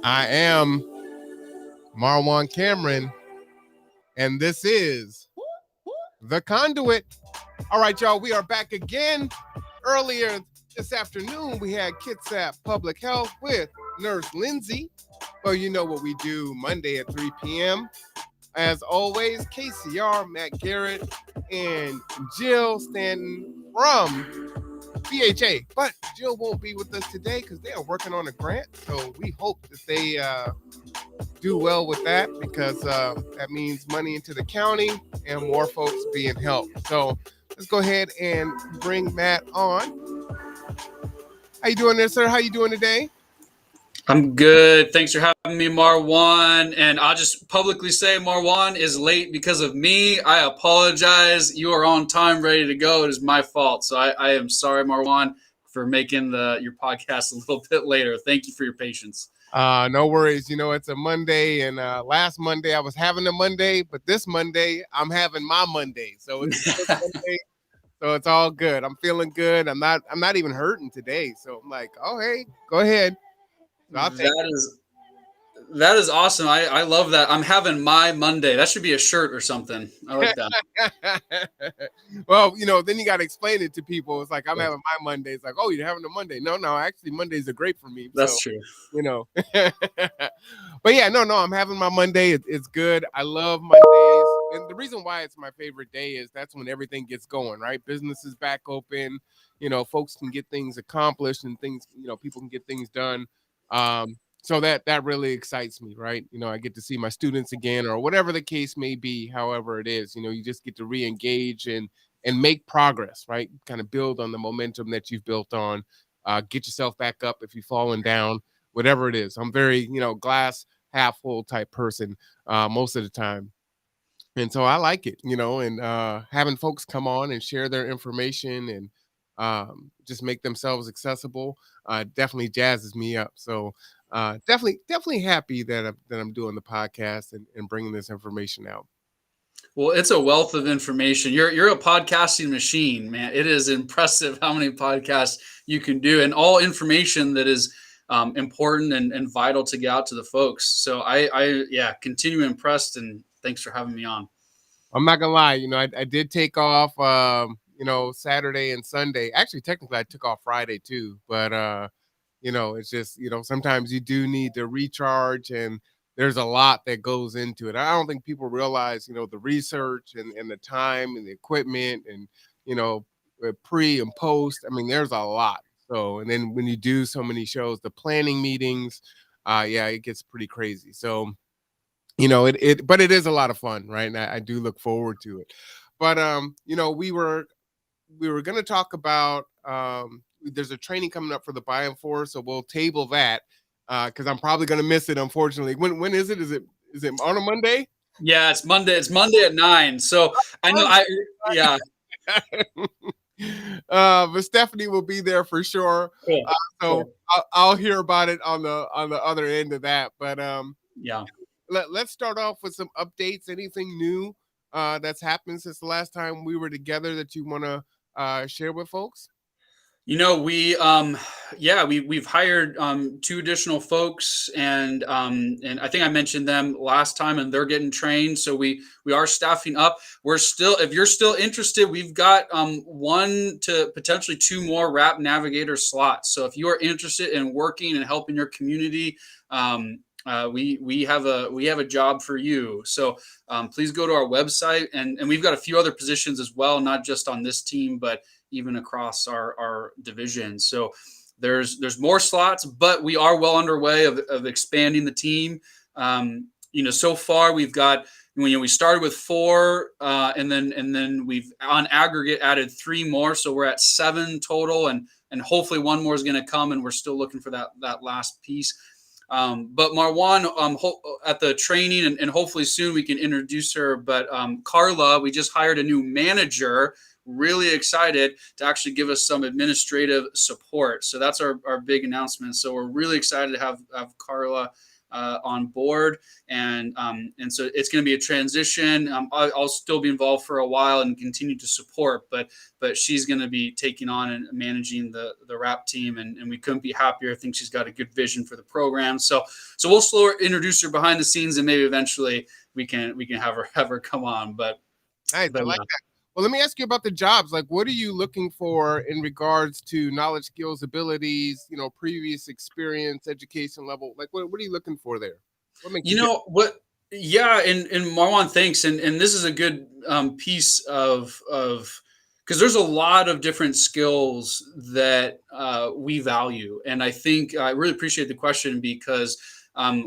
I am Marwan Cameron, and this is The Conduit. All right, y'all, we are back again. Earlier this afternoon, we had Kitsap Public Health with Nurse Lindsay. Well, you know what we do Monday at 3 p.m. As always, KCR, Matt Garrett, and Jill Stanton from BHA. But Jill won't be with us today because they are working on a grant. So we hope that they do well with that because that means money into the county and more folks being helped. So let's go ahead and bring Matt on. How you doing there, sir? How you doing today? I'm good. Thanks for having me, Marwan. And I'll just publicly say Marwan is late because of me. I apologize. You are on time, ready to go. It is my fault. So I am sorry, Marwan, for making your podcast a little bit later. Thank you for your patience. No worries. You know, it's a Monday, and last Monday I was having a Monday, but this Monday I'm having my Monday. So it's Monday, so it's all good. I'm feeling good. I'm not even hurting today. So I'm like, oh hey, go ahead. So I'll take That is awesome. I love that. I'm having my Monday. That should be a shirt or something. I like that. Well, you know, then you got to explain it to people. It's like, I'm having my Monday. It's like, oh, you're having a Monday. No, actually, Mondays are great for me. That's true. You know. But yeah, no, I'm having my Monday. It's good. I love Mondays. And the reason why it's my favorite day is that's when everything gets going, right? Business is back open. You know, folks can get things accomplished and things, you know, people can get things done. So that really excites me, right? You know, I get to see my students again or whatever the case may be, however it is, you know, you just get to re-engage and make progress, right? Kind of build on the momentum that you've built on, get yourself back up if you've fallen down, whatever it is. I'm very, you know, glass half full type person most of the time. And so I like it, you know, and having folks come on and share their information and just make themselves accessible definitely jazzes me up. So definitely happy that I'm doing the podcast and bringing this information out. Well, it's a wealth of information. You're a podcasting machine, man. It is impressive how many podcasts you can do, and all information that is important and vital to get out to the folks. So I continue impressed, and thanks for having me on. I'm not gonna lie, you know, I did take off, you know, Saturday and Sunday. Actually, technically, I took off Friday too, but you know, it's just, you know, sometimes you do need to recharge and there's a lot that goes into it. I don't think people realize, you know, the research and the time and the equipment and, you know, pre and post. I mean, there's a lot. So, and then when you do so many shows, the planning meetings, yeah, it gets pretty crazy. So, you know, but it is a lot of fun, right? And I do look forward to it. But, you know, we were going to talk about there's a training coming up for the buy-in force, so we'll table that because I'm probably going to miss it, unfortunately. When is it? Is it on a Monday? Yeah, it's Monday. It's Monday at 9. So I know yeah. But Stephanie will be there for sure. Cool. So cool. I'll hear about it on the other end of that. But yeah. Let's start off with some updates. Anything new that's happened since the last time we were together that you want to share with folks? You know, we've hired 2 additional folks, and I think I mentioned them last time, and they're getting trained. So we are staffing up. We're still, if you're still interested, we've got 1 to potentially 2 more Rap Navigator slots. So if you are interested in working and helping your community, we have a job for you. So please go to our website, and we've got a few other positions as well, not just on this team, but even across our division. So there's more slots, but we are well underway of expanding the team. You know, so far we've got, you know, we started with 4, and then we've on aggregate added 3 more. So we're at 7 total, and hopefully 1 more is going to come, and we're still looking for that last piece. But Marwan, at the training, and hopefully soon we can introduce her. But Carla, we just hired a new manager. Really excited to actually give us some administrative support. So that's our big announcement. So we're really excited to have Carla on board, and so it's going to be a transition. I'll still be involved for a while and continue to support, but she's going to be taking on and managing the rap team, and we couldn't be happier. I think she's got a good vision for the program. So we'll introduce her behind the scenes, and maybe eventually we can have her come on. But nice, I like that. Well, let me ask you about the jobs. Like, what are you looking for in regards to knowledge, skills, abilities, previous experience, education level? Like, what are you looking for there? What makes what? Yeah, and Marwan, thanks. And this is a good piece of because there's a lot of different skills that we value, and I think I really appreciate the question because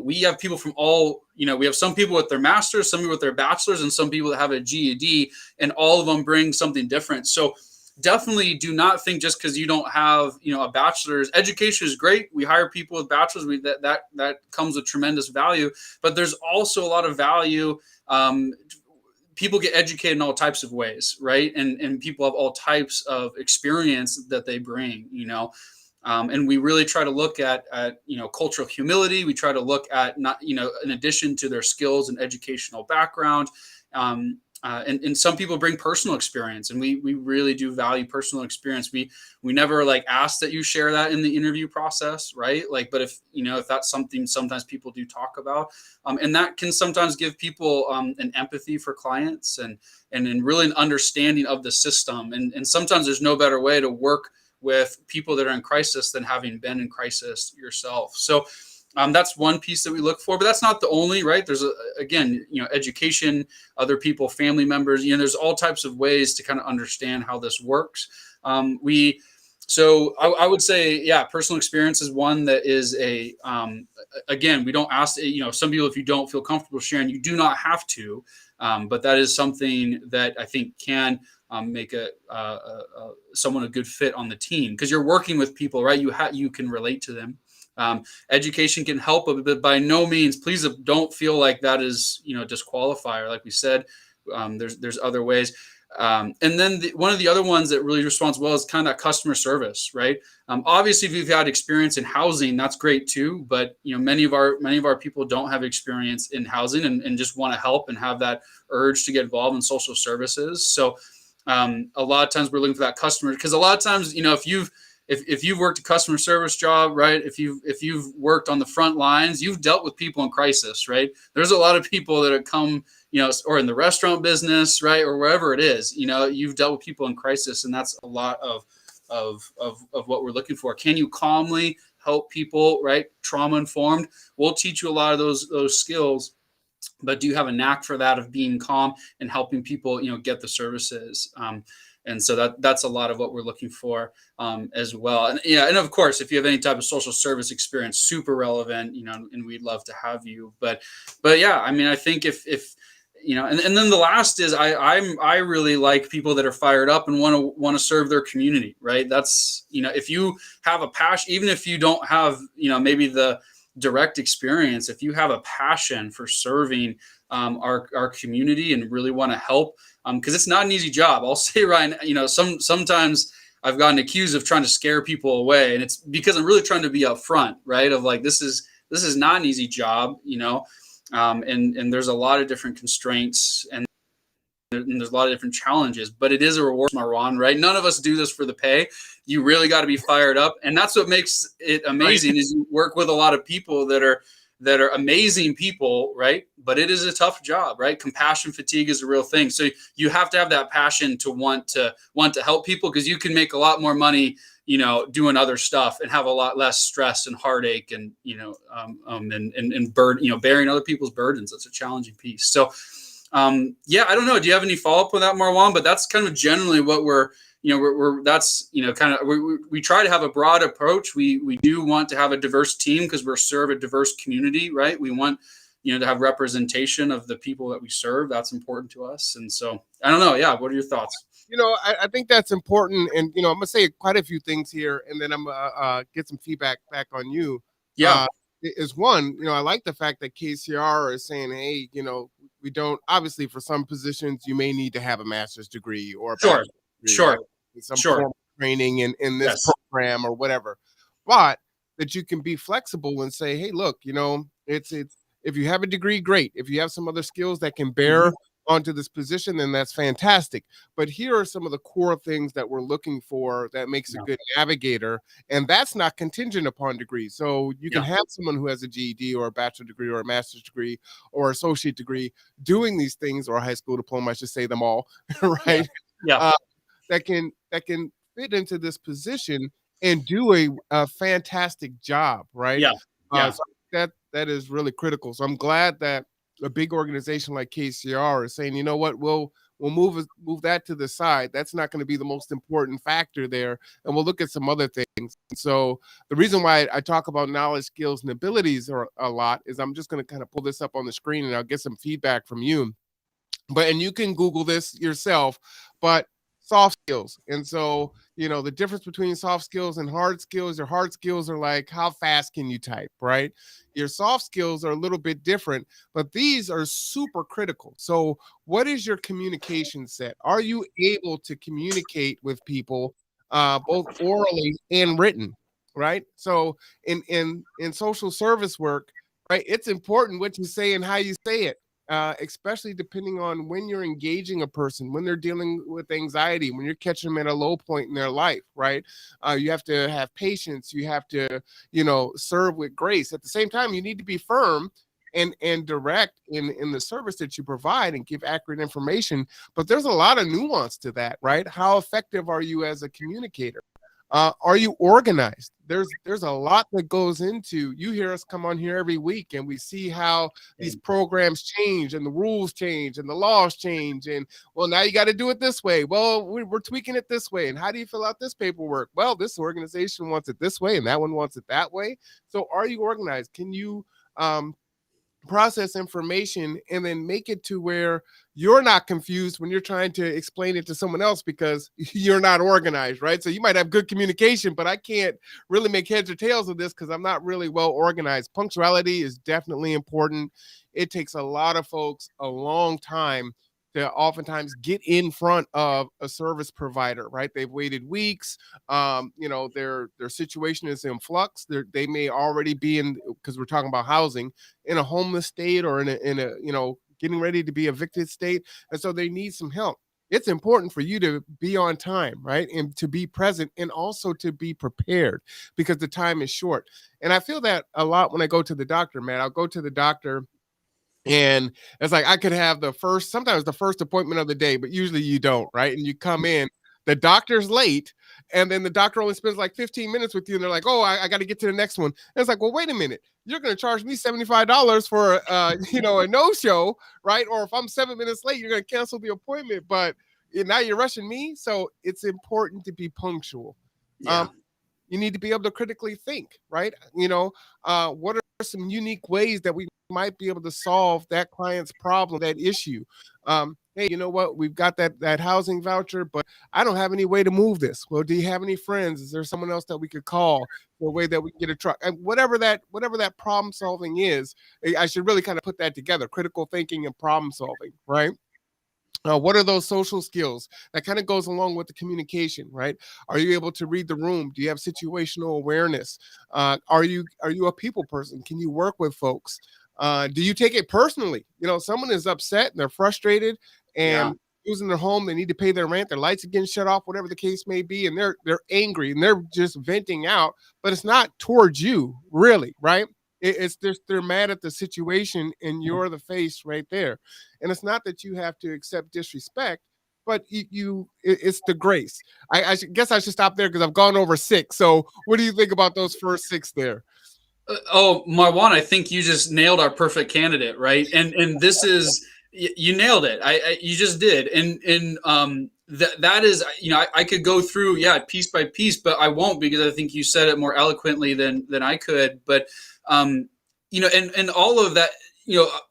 we have people from all, we have some people with their masters, some people with their bachelors, and some people that have a GED, and all of them bring something different. So definitely do not think just because you don't have, a bachelor's. Education is great. We hire people with bachelors. That comes with tremendous value, but there's also a lot of value. People get educated in all types of ways, right? And people have all types of experience that they bring, and we really try to look at cultural humility. We try to look at not, in addition to their skills and educational background. And some people bring personal experience, and we really do value personal experience. We never ask that you share that in the interview process, right? But if that's something sometimes people do talk about, and that can sometimes give people an empathy for clients and really an understanding of the system. And sometimes there's no better way to work with people that are in crisis than having been in crisis yourself. So that's one piece that we look for, but that's not the only, right? There's again, education, other people, family members, there's all types of ways to kind of understand how this works. So I would say, yeah, personal experience is one that is again, we don't ask, some people, if you don't feel comfortable sharing, you do not have to, but that is something that I think can make someone a good fit on the team, because you're working with people, right? You can relate to them. Education can help, but by no means, please don't feel like that is, disqualifier. Like we said, there's other ways. And then one of the other ones that really responds well is kind of customer service, right? Obviously, if you've had experience in housing, that's great too. But many of our people don't have experience in housing and just want to help and have that urge to get involved in social services. So a lot of times we're looking for that customer, because a lot of times, if you've worked a customer service job, right? If you've worked on the front lines, you've dealt with people in crisis, right? There's a lot of people that have come, or in the restaurant business, right? Or wherever it is, you've dealt with people in crisis, and that's a lot of what we're looking for. Can you calmly help people, right? Trauma informed. We'll teach you a lot of those skills, but do you have a knack for that, of being calm and helping people, get the services? And so that's a lot of what we're looking for as well. And and of course, if you have any type of social service experience, super relevant, and we'd love to have you. But yeah, I mean, I think if and then the last is I really like people that are fired up and want to serve their community, right? That's, if you have a passion, even if you don't have, maybe the direct experience, if you have a passion for serving our community and really want to help, because it's not an easy job. I'll say, Ryan, sometimes I've gotten accused of trying to scare people away, and it's because I'm really trying to be upfront, right? Of this is not an easy job, and there's a lot of different constraints, and there's a lot of different challenges, but it is a reward, Marwan, right? None of us do this for the pay. You really got to be fired up, and that's what makes it amazing. Right. Is you work with a lot of people that are amazing people, right? But it is a tough job, right? Compassion fatigue is a real thing. So you have to have that passion to want to help people, because you can make a lot more money, doing other stuff and have a lot less stress and heartache and, and burden, bearing other people's burdens. That's a challenging piece. So, yeah, I don't know. Do you have any follow-up with that, Marwan? But that's kind of generally what we're that's, kind of, we try to have a broad approach. We do want to have a diverse team, because we're serve a diverse community, right? We want, to have representation of the people that we serve. That's important to us. And so I don't know. Yeah. What are your thoughts? I think that's important. And, I'm going to say quite a few things here, and then I'm going to get some feedback back on you. Yeah. Is one, I like the fact that KCR is saying, hey, we don't, obviously for some positions, you may need to have a master's degree or a bachelor's degree, sure. Right? Some form of training in this program or whatever. But that you can be flexible and say, hey, look, it's if you have a degree, great. If you have some other skills that can bear Mhm. onto this position, then that's fantastic. But here are some of the core things that we're looking for that makes a Yeah. good navigator, and that's not contingent upon degrees. So you can Yeah. have someone who has a GED or a bachelor degree or a master's degree or associate degree doing these things, or a high school diploma, I should say them all, Yeah. right? Yeah. Uh, that can fit into this position and do a fantastic job, right? Yeah. Yeah. So that is really critical. So I'm glad that a big organization like KCR is saying, you know what, we'll move that to the side. That's not going to be the most important factor there, and we'll look at some other things. So the reason why I talk about knowledge, skills, and abilities a lot is I'm just going to kind of pull this up on the screen and I'll get some feedback from you. And you can Google this yourself, but soft skills. And so, the difference between soft skills and hard skills, your hard skills are like, how fast can you type, right? Your soft skills are a little bit different, but these are super critical. So what is your communication set? Are you able to communicate with people, both orally and written, right? So in social service work, right, it's important what you say and how you say it, especially depending on when you're engaging a person, when they're dealing with anxiety, when you're catching them at a low point in their life, right? You have to have patience. You have to, serve with grace. At the same time, you need to be firm and direct in the service that you provide and give accurate information. But there's a lot of nuance to that, right? How effective are you as a communicator? Are you organized? There's a lot that goes into. You hear us come on here every week, and we see how these programs change, and the rules change, and the laws change, and well, now you got to do it this way. Well, we're tweaking it this way, and how do you fill out this paperwork? Well, this organization wants it this way, and that one wants it that way. So, are you organized? Can you process information and then make it to where you're not confused when you're trying to explain it to someone else because you're not organized, right? So you might have good communication, but I can't really make heads or tails of this because I'm not really well organized. Punctuality is definitely important. It takes a lot of folks a long time to oftentimes get in front of a service provider, right? They've waited weeks. Their situation is in flux. They may already be in, because we're talking about housing, in a homeless state or in a getting ready to be evicted state, and so they need some help. It's important for you to be on time, right, and to be present, and also to be prepared because the time is short. And I feel that a lot when I go to the doctor, man. I'll go to the doctor and it's like I could have sometimes the first appointment of the day, but usually you don't, right? And you come in, the doctor's late, and then the doctor only spends like 15 minutes with you, and they're like, oh, I got to get to the next one. And it's like, well, wait a minute. You're going to charge me $75 for, a no-show, right? Or if I'm 7 minutes late, you're going to cancel the appointment, but now you're rushing me. So it's important to be punctual. Um, Yeah. you need to be able to critically think, right? What are some unique ways that we might be able to solve that client's problem, that issue? Hey, you know what? We've got that housing voucher, but I don't have any way to move this. Well, do you have any friends? Is there someone else that we could call for a way that we can get a truck? And whatever that problem solving is, I should really kind of put that together: critical thinking and problem solving, right? What are those social skills? That kind of goes along with the communication, right? Are you able to read the room? Do you have situational awareness? Are you a people person? Can you work with folks? Do you take it personally? Someone is upset and they're frustrated Yeah. and losing their home. They need to pay their rent. Their lights are getting shut off, whatever the case may be, and they're angry and they're just venting out. But it's not towards you, really, right? It's just they're mad at the situation, and you're the face right there. And it's not that you have to accept disrespect, but it's the grace. Guess I should stop there because I've gone over six. So what do you think about those first six there? Oh, Marwan, I think you just nailed our perfect candidate, right? And this is you nailed it. You just did. And that is, I could go through, yeah, piece by piece, but I won't because I think you said it more eloquently than I could. But and all of that,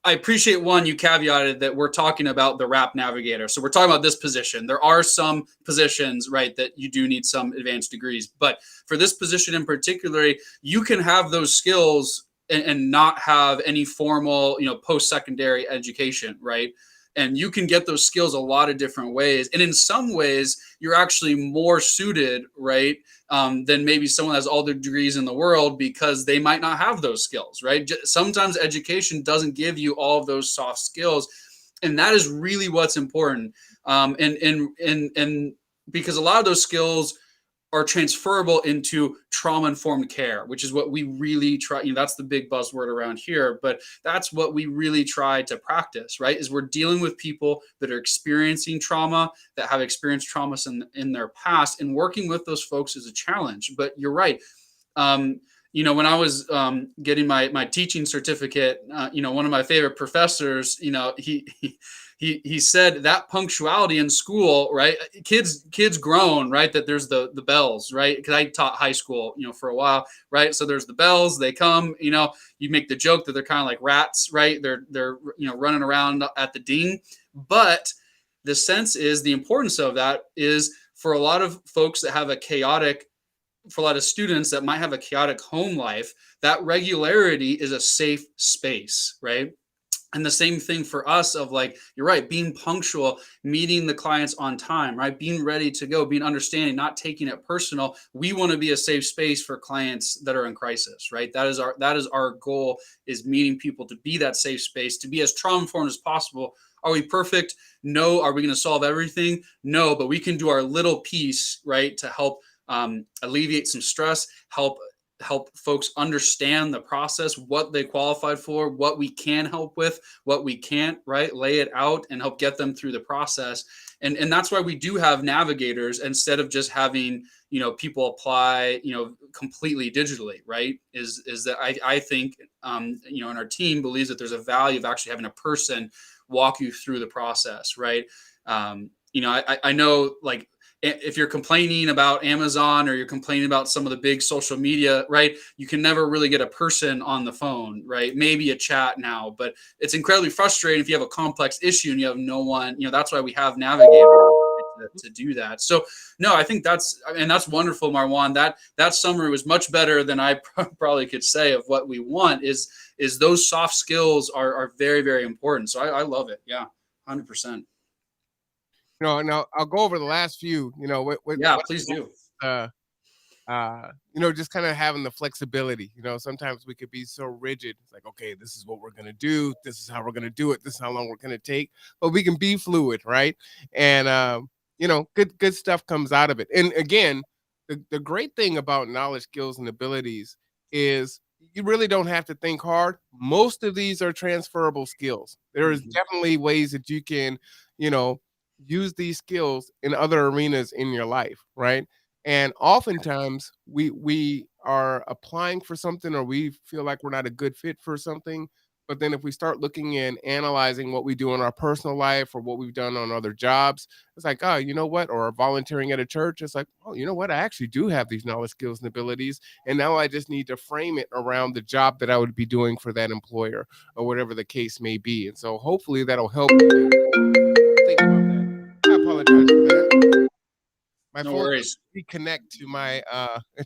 I appreciate, one, you caveated that we're talking about the RAP navigator. So we're talking about this position. There are some positions, right, that you do need some advanced degrees. But for this position in particular, you can have those skills and not have any formal, post-secondary education, right? And you can get those skills a lot of different ways. And in some ways, you're actually more suited, right, than maybe someone that has all the degrees in the world, because they might not have those skills, right? Sometimes education doesn't give you all of those soft skills. And that is really what's important. And because a lot of those skills are transferable into trauma-informed care, which is what we really try. That's the big buzzword around here, but that's what we really try to practice, right? Is we're dealing with people that are experiencing trauma, that have experienced trauma in their past, and working with those folks is a challenge. But you're right. When I was getting my teaching certificate, one of my favorite professors, he said that punctuality in school, right? Kids grown, right? That there's the bells, right? Because I taught high school, for a while, right? So there's the bells, they come, you make the joke that they're kind of like rats, right? They're running around at the ding. But the sense is, the importance of that is, for a lot of folks that have for a lot of students that might have a chaotic home life, that regularity is a safe space, right? And the same thing for us, of like, you're right, being punctual, meeting the clients on time, right? Being ready to go, being understanding, not taking it personal. We want to be a safe space for clients that are in crisis, right? That is our goal, is meeting people to be that safe space, to be as trauma informed as possible. Are we perfect? No. Are we going to solve everything? No, but we can do our little piece, right, to help alleviate some stress, help folks understand the process, what they qualified for, what we can help with, what we can't, right? Lay it out and help get them through the process. And that's why we do have navigators, instead of just having, people apply, completely digitally, right? Is that I think, and our team believes that there's a value of actually having a person walk you through the process, right? I know, like, if you're complaining about Amazon, or you're complaining about some of the big social media, right? You can never really get a person on the phone, right? Maybe a chat now, but it's incredibly frustrating if you have a complex issue and you have no one. That's why we have navigators to do that. So no, I think that's wonderful, Marwan. That summary was much better than I probably could say of what we want. Is those soft skills are very, very important. So I love it. Yeah, 100%. Now I'll go over the last few. Yeah, please do. Just kind of having the flexibility. Sometimes we could be so rigid. It's like, okay, this is what we're gonna do. This is how we're gonna do it. This is how long we're gonna take. But we can be fluid, right? And good stuff comes out of it. And again, the great thing about knowledge, skills, and abilities is you really don't have to think hard. Most of these are transferable skills. There is definitely ways that you can, use these skills in other arenas in your life, right? And oftentimes we are applying for something, or we feel like we're not a good fit for something. But then if we start looking and analyzing what we do in our personal life, or what we've done on other jobs, it's like, oh, you know what? Or volunteering at a church, it's like, oh, you know what? I actually do have these knowledge, skills, and abilities. And now I just need to frame it around the job that I would be doing for that employer, or whatever the case may be. And so hopefully that'll help you think about that. I apologize for that. My No phone worries. reconnect to my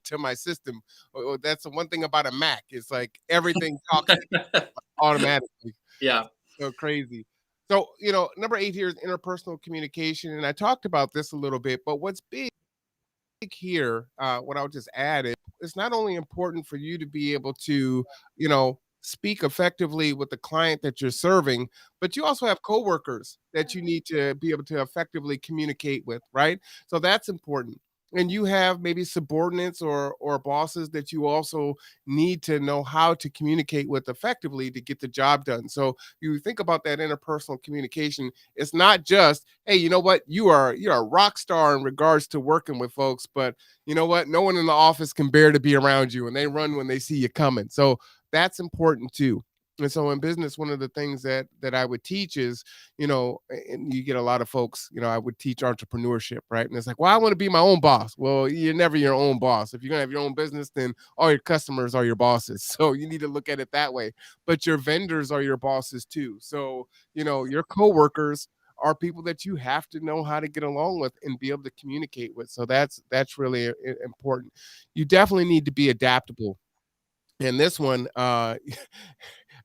to my system. That's the one thing about a Mac. It's like everything talks automatically. Yeah. So crazy. So, number 8 here is interpersonal communication. And I talked about this a little bit, but what's big here, what I'll just add is, it's not only important for you to be able to, speak effectively with the client that you're serving, but you also have coworkers that you need to be able to effectively communicate with, right? So that's important. And you have maybe subordinates or bosses that you also need to know how to communicate with effectively to get the job done. So you think about that interpersonal communication. It's not just, hey, you know what, you're a rock star in regards to working with folks, but you know what, no one in the office can bear to be around you, and they run when they see you coming. So that's important too. And so in business, one of the things that I would teach is, and you get a lot of folks, I would teach entrepreneurship, right? And it's like, well, I want to be my own boss. Well, you're never your own boss. If you're gonna have your own business, then all your customers are your bosses. So you need to look at it that way. But your vendors are your bosses too. So, your coworkers are people that you have to know how to get along with and be able to communicate with. So that's really important. You definitely need to be adaptable. And this one,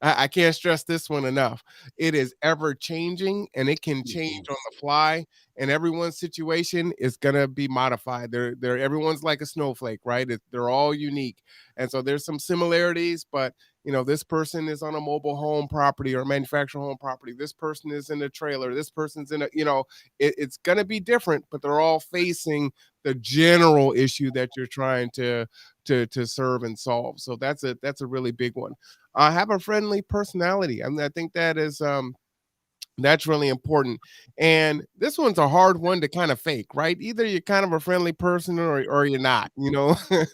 I can't stress this one enough. It is ever changing and it can change Mhm. on the fly. And everyone's situation is gonna be modified. They're everyone's like a snowflake, right? They're all unique, and so there's some similarities, but this person is on a mobile home property or manufactured home property. This person is in a trailer. This person's in it's gonna be different, but they're all facing the general issue that you're trying to serve and solve. So that's a really big one. Have a friendly personality. I mean, I think that's really important. And this one's a hard one to kind of fake, right? Either you're kind of a friendly person or you're not.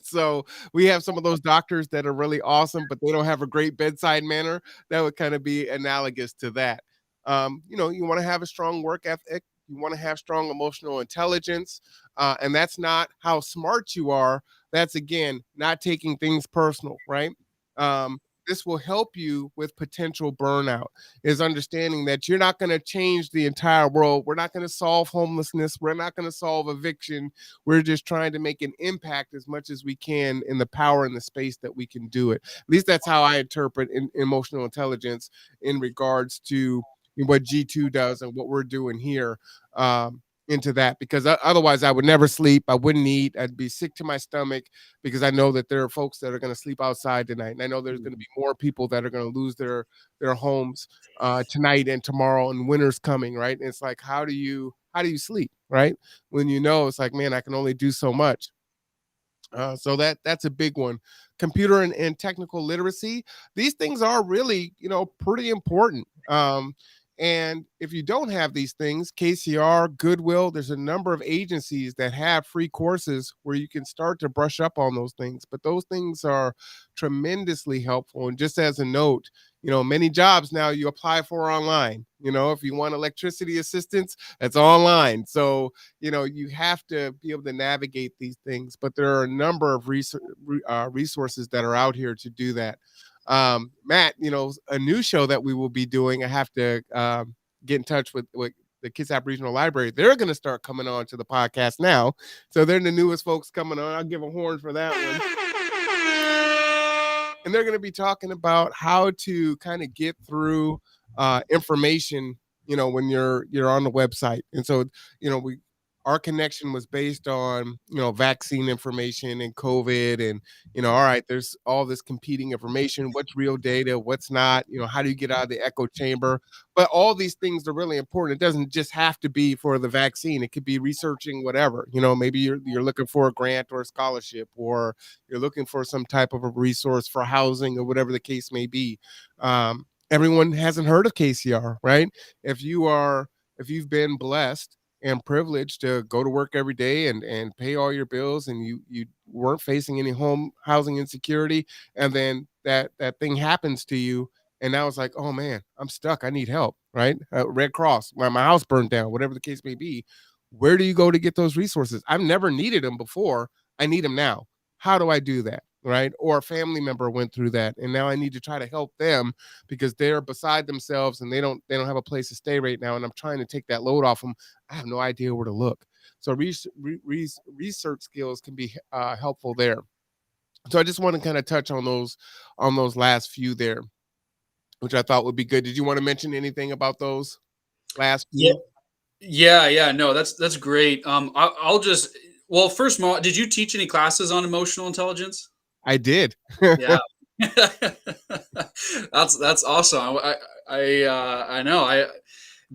So we have some of those doctors that are really awesome, but they don't have a great bedside manner. That would kind of be analogous to that. You want to have a strong work ethic. You want to have strong emotional intelligence. And that's not how smart you are. That's again not taking things personal, right? This will help you with potential burnout, is understanding that you're not going to change the entire world. We're not going to solve homelessness. We're not going to solve eviction. We're just trying to make an impact as much as we can in the power and the space that we can do it. At least that's how I interpret emotional intelligence in regards to what G2 does and what we're doing here. Into that, because otherwise I would never sleep. I wouldn't eat. I'd be sick to my stomach because I know that there are folks that are going to sleep outside tonight, and I know there's going to be more people that are going to lose their homes tonight and tomorrow, and winter's coming, right? And it's like, how do you sleep, right? When it's like, man, I can only do so much. So that's a big one. Computer and technical literacy. These things are really, pretty important. And if you don't have these things, KCR, Goodwill, there's a number of agencies that have free courses where you can start to brush up on those things. But those things are tremendously helpful. And just as a note, many jobs now you apply for online. If you want electricity assistance, that's online. So you have to be able to navigate these things, but there are a number of resources that are out here to do that. Matt, a new show that we will be doing, I have to get in touch with the Kitsap Regional Library. They're going to start coming on to the podcast now, so they're the newest folks coming on. I'll give a horn for that one. And they're going to be talking about how to kind of get through information, when you're on the website. And so, we our connection was based on vaccine information and COVID, and all right, there's all this competing information. What's real data? What's not? How do you get out of the echo chamber? But all these things are really important. It doesn't just have to be for the vaccine. It could be researching whatever. Maybe you're looking for a grant or a scholarship, or you're looking for some type of a resource for housing or whatever the case may be. Everyone hasn't heard of KCR, right? If you've been blessed and privileged to go to work every day and pay all your bills, and you weren't facing any home housing insecurity, and then that thing happens to you, and now it's like, oh man, I'm stuck, I need help, right? Red Cross, my house burned down, whatever the case may be. Where do you go to get those resources? I've never needed them before. I need them now. How do I do that? Right? Or a family member went through that, and now I need to try to help them because they're beside themselves and they don't have a place to stay right now, and I'm trying to take that load off them. I have no idea where to look. So research skills can be helpful there. So I just want to kind of touch on those last few there, which I thought would be good. Did you want to mention anything about those last Yeah, few? yeah. No, that's great. I'll just well, first of all, did you teach any classes on emotional intelligence? I did. Yeah. That's awesome. I know.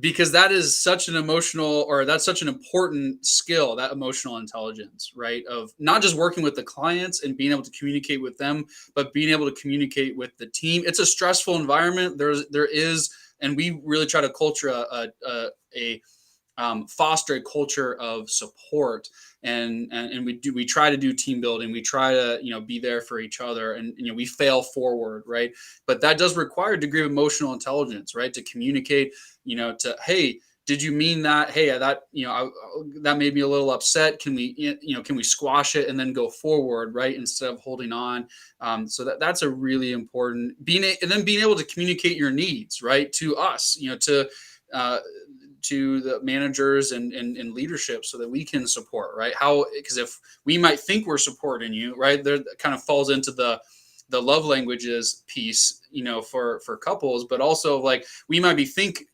Because that is such an emotional, or that's such an important skill, that emotional intelligence, right? Of not just working with the clients and being able to communicate with them, but being able to communicate with the team. It's a stressful environment. There is, and we really try to culture a foster a culture of support, and we try to do team building. We try to be there for each other, and we fail forward, right? But that does require a degree of emotional intelligence, right? To communicate, to, hey, did you mean that? Hey, that that made me a little upset. Can we squash it and then go forward, right? Instead of holding on. So that's a really important and then being able to communicate your needs, right, to us, uh, to the managers and leadership, so that we can support, right? How, because if we might think we're supporting you, right, there, that kind of falls into the love languages piece, for couples, but also like we might be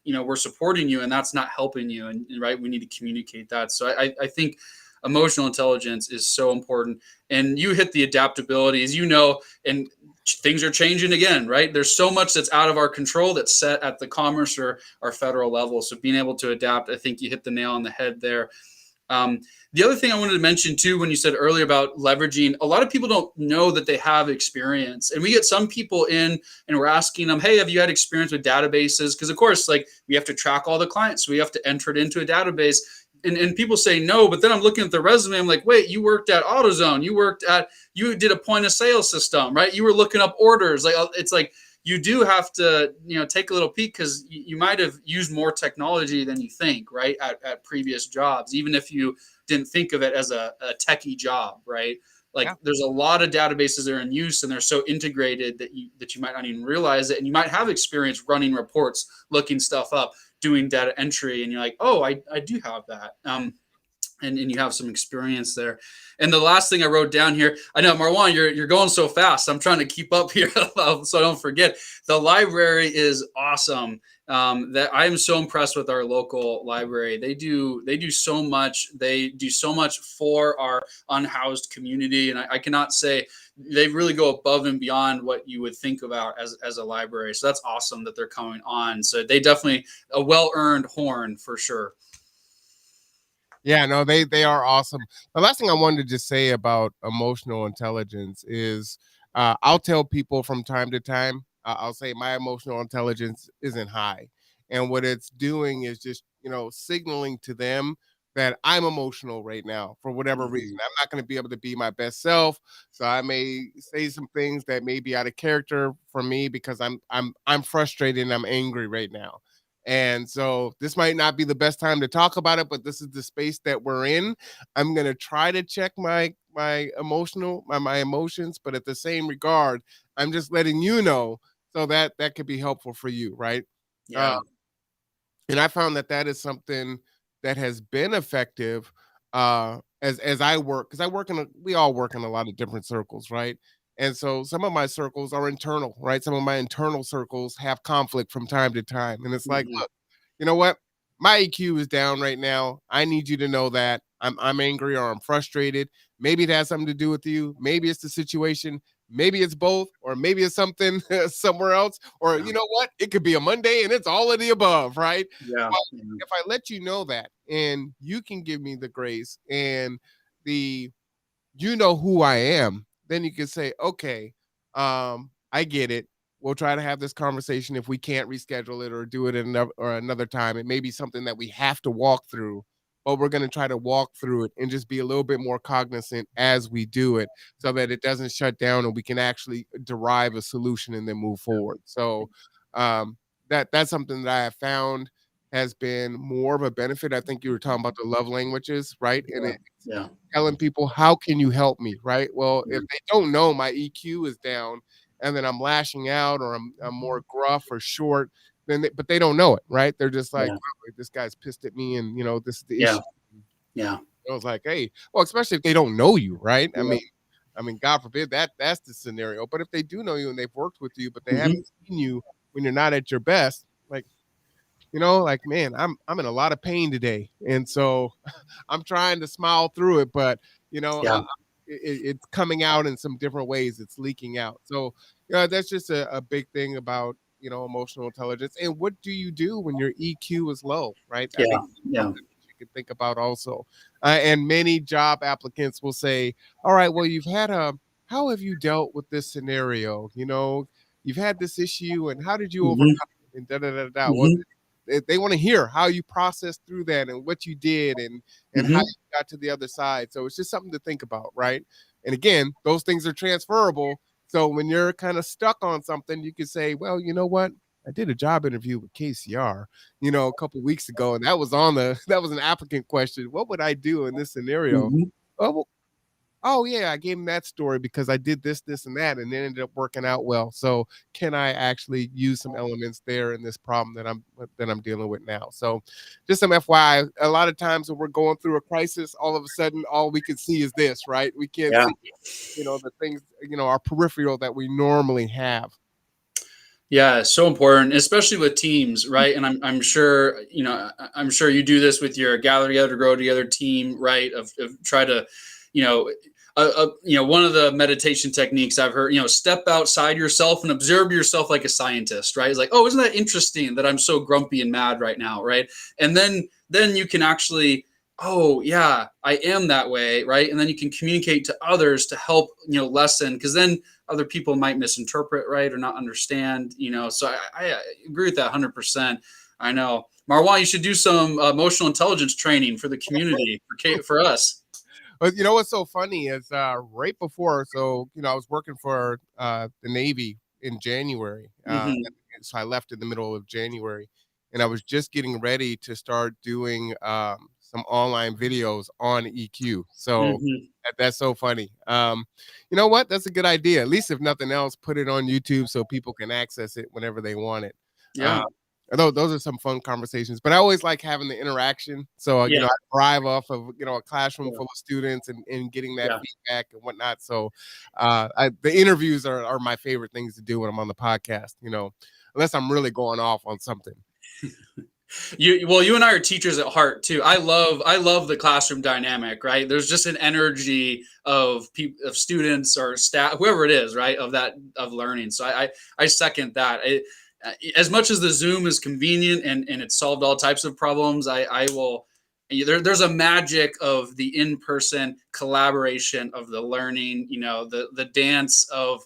we're supporting you and that's not helping you, and right, we need to communicate that. So I think emotional intelligence is so important. And you hit the adaptability, as and things are changing again, right? There's so much that's out of our control that's set at the commerce or our federal level. So being able to adapt, I think you hit the nail on the head there. The other thing I wanted to mention too, when you said earlier about leveraging, a lot of people don't know that they have experience. And we get some people in and we're asking them, hey, have you had experience with databases? Because of course, like we have to track all the clients. So we have to enter it into a database. And people say no, but then I'm looking at the resume. I'm like, wait, you worked at AutoZone. You did a point of sale system, right? You were looking up orders. Like, it's like, you do have to, take a little peek, because you might have used more technology than you think, right? At previous jobs, even if you didn't think of it as a techie job, right? Like Yeah. there's a lot of databases that are in use and they're so integrated that you might not even realize it. And you might have experience running reports, looking stuff up, doing data entry. And you're like, oh, I do have that. And you have some experience there. And the last thing I wrote down here, I know, Marwan, you're going so fast. I'm trying to keep up here so I don't forget. The library is awesome. That I am so impressed with our local library. They do so much. They do so much for our unhoused community, and I cannot say they really go above and beyond what you would think about as a library. So that's awesome that they're coming on. So they definitely a well-earned horn for sure. Yeah, no, they are awesome. The last thing I wanted to just say about emotional intelligence is I'll tell people from time to time, I'll say my emotional intelligence isn't high. And what it's doing is just, signaling to them that I'm emotional right now for whatever reason. Mhm. I'm not going to be able to be my best self. So I may say some things that may be out of character for me because I'm frustrated and I'm angry right now. And so this might not be the best time to talk about it, but this is the space that we're in. I'm gonna try to check my emotions, but at the same regard, I'm just letting you know so that that could be helpful for you, right? Uh, Yeah. and I found that that is something that has been effective as I work, because we all work in a lot of different circles, right? And so some of my circles are internal, right? Some of my internal circles have conflict from time to time, and it's like, Mhm. look, you know what? My EQ is down right now. I need you to know that I'm angry or I'm frustrated. Maybe it has something to do with you. Maybe it's the situation. Maybe it's both, or maybe it's something somewhere else. Or Yeah. you know what? It could be a Monday and it's all of the above, right? Yeah. But Yeah. if I let you know that, and you can give me the grace and the who I am, then you can say, okay, I get it. We'll try to have this conversation. If we can't reschedule it or do it another time, it may be something that we have to walk through, but we're going to try to walk through it and just be a little bit more cognizant as we do it so that it doesn't shut down and we can actually derive a solution and then move forward. So um, that's something that I have found has been more of a benefit. I think you were talking about the love languages, right? And Yeah. Yeah. telling people, how can you help me, right? Well, if Yeah. they don't know my EQ is down and then I'm lashing out or I'm more gruff or short, but they don't know it, right? They're just like, Yeah. wow, this guy's pissed at me and this is the Yeah. issue. Yeah. I was like, hey, well, especially if they don't know you, right? I Yeah. mean, God forbid that's the scenario. But if they do know you and they've worked with you, but they Mhm. haven't seen you when you're not at your best, like, like, man, I'm in a lot of pain today. And so I'm trying to smile through it, but you know, Yeah. it's coming out in some different ways. It's leaking out. So, that's just a big thing about emotional intelligence. And what do you do when your EQ is low, right? I Yeah. think Yeah. something that you can think about also. And many job applicants will say, "All right, well, how have you dealt with this scenario? You've had this issue, and how did you overcome Mhm. it?" And da da da da. Well, Mhm. they want to hear how you processed through that and what you did and how Mhm. you got to the other side. So it's just something to think about, right? And again, those things are transferable. So when you're kind of stuck on something, you can say, well, you know what? I did a job interview with KCR, a couple weeks ago, and that was that was an applicant question. What would I do in this scenario? Mhm. Well, oh yeah, I gave him that story because I did this, this, and that, and it ended up working out well. So can I actually use some elements there in this problem that I'm dealing with now? So just some FYI, a lot of times when we're going through a crisis, all of a sudden all we can see is this, right? We can't Yeah. see, the things, our peripheral that we normally have. Yeah, so important, especially with teams, right? And I'm sure, I'm sure you do this with your gather together, grow together team, right? Of try to, you know, one of the meditation techniques I've heard, step outside yourself and observe yourself like a scientist, right? It's like, oh, isn't that interesting that I'm so grumpy and mad right now, right? And then you can actually, oh yeah, I am that way, right? And then you can communicate to others to help, lessen, because then other people might misinterpret, right, or not understand, so I agree with that 100%. I know, Marwan, you should do some emotional intelligence training for the community, for us. But you know what's so funny is right before, so I was working for the Navy in January, Mm-hmm. so I left in the middle of January, and I was just getting ready to start doing some online videos on EQ. So Mm-hmm. that's so funny. You know what? That's a good idea. At least if nothing else, put it on YouTube so people can access it whenever they want it. Uh, Yeah. Although those are some fun conversations, but I always like having the interaction. So, Yeah. I thrive off of, a classroom Yeah. full of students and getting that Yeah. feedback and whatnot. So, the interviews are my favorite things to do when I'm on the podcast, unless I'm really going off on something. You and I are teachers at heart too. I love the classroom dynamic, right? There's just an energy of people, of students or staff, whoever it is, right, of learning. So I second that. As much as the Zoom is convenient and it's solved all types of problems, I will. There's a magic of the in-person collaboration of the learning. The dance of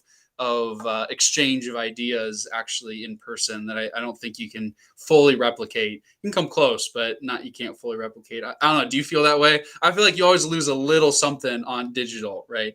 exchange of ideas actually in person that I don't think you can fully replicate. You can come close, but not, you can't fully replicate. I don't know. Do you feel that way? I feel like you always lose a little something on digital, right?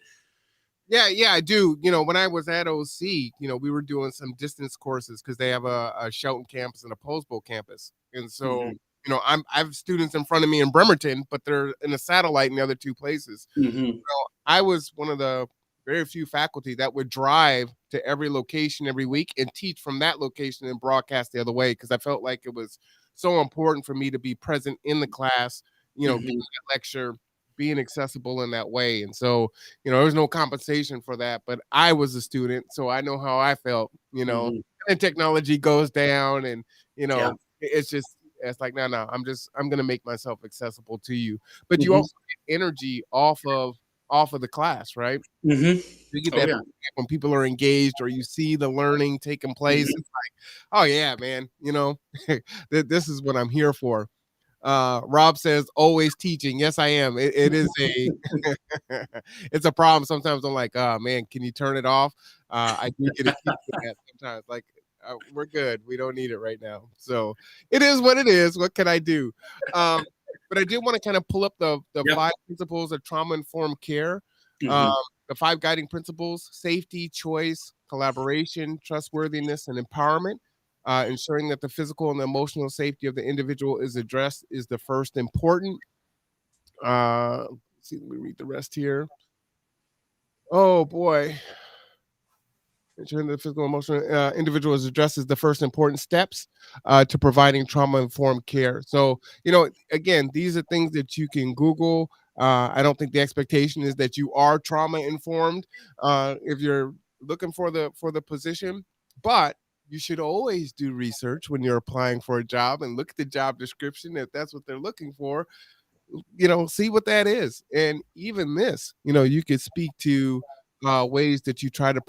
Yeah, I do. When I was at OC, we were doing some distance courses because they have a Shelton campus and a Postville campus. And so, Mm-hmm. I have students in front of me in Bremerton, but they're in a satellite in the other two places. Mm-hmm. I was one of the very few faculty that would drive to every location every week and teach from that location and broadcast the other way because I felt like it was so important for me to be present in the class, giving Mm-hmm. that lecture, being accessible in that way. And so, there was no compensation for that, but I was a student, so I know how I felt, Mm-hmm. and technology goes down and, Yeah. it's like, no, I'm going to make myself accessible to you. But you Mm-hmm. also get energy off of the class, right? Mm-hmm. You get Oh that yeah. when people are engaged or you see the learning taking place. Mm-hmm. It's like, oh yeah, man, this is what I'm here for. Rob says always teaching. Yes, I am. It is a it's a problem. Sometimes I'm like, oh man, can you turn it off? I do get a kick with that sometimes. Like, we're good. We don't need it right now. So it is what it is. What can I do? Um, but I did want to kind of pull up the Yep. 5 principles of trauma informed care. Um, Mm-hmm. the 5 guiding principles: safety, choice, collaboration, trustworthiness, and empowerment. Ensuring that the physical and the emotional safety of the individual is addressed is the first important. Let's see, let me read the rest here. Oh boy. Ensuring the physical and emotional individual is addressed is the first important steps to providing trauma informed care. So, again, these are things that you can Google. I don't think the expectation is that you are trauma informed if you're looking for the position, but you should always do research when you're applying for a job and look at the job description if that's what they're looking for, see what that is. And even this, you could speak to ways that you try to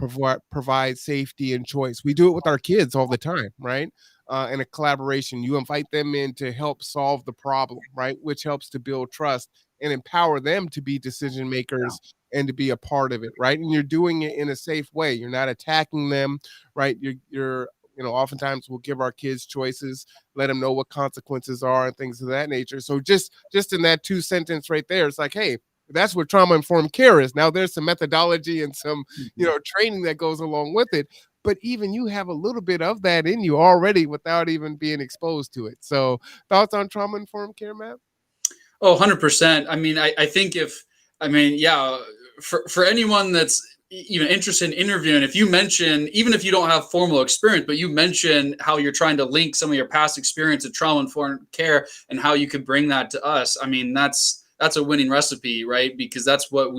provide safety and choice. We do it with our kids all the time, right? In a collaboration, you invite them in to help solve the problem, right? Which helps to build trust and empower them to be decision makers and to be a part of it, right? And you're doing it in a safe way. You're not attacking them, right? You're oftentimes we'll give our kids choices, let them know what consequences are and things of that nature. So just in that 2 sentence right there, it's like, hey, that's what trauma informed care is. Now there's some methodology and some, Mm-hmm. training that goes along with it. But even you have a little bit of that in you already without even being exposed to it. So thoughts on trauma informed care, Matt? Oh, 100%. I mean, I think if, I mean, yeah, for anyone that's even interested in interviewing, if you mention, even if you don't have formal experience, but you mention how you're trying to link some of your past experience of trauma-informed care and how you could bring that to us, I mean, that's a winning recipe, right? Because that's what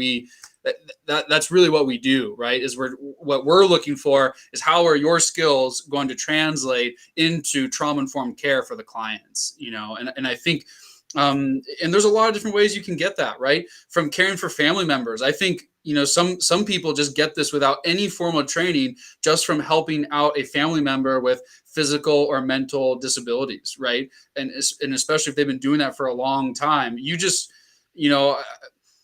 that's really what we do, right? Is what we're looking for is how are your skills going to translate into trauma-informed care for the clients, and I think and there's a lot of different ways you can get that, right? From caring for family members. I think, some people just get this without any formal training, just from helping out a family member with physical or mental disabilities, right? And especially if they've been doing that for a long time,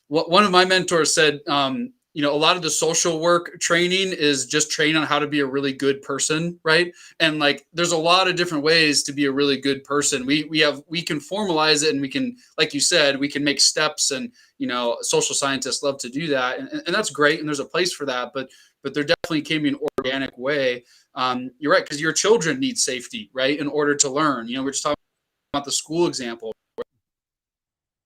one of my mentors said, a lot of the social work training is just training on how to be a really good person, right? And like, there's a lot of different ways to be a really good person. We can formalize it, and we can, like you said, we can make steps, and social scientists love to do that, and that's great, and there's a place for that. But there definitely can be an organic way. You're right, because your children need safety, right, in order to learn. We're just talking about the school example,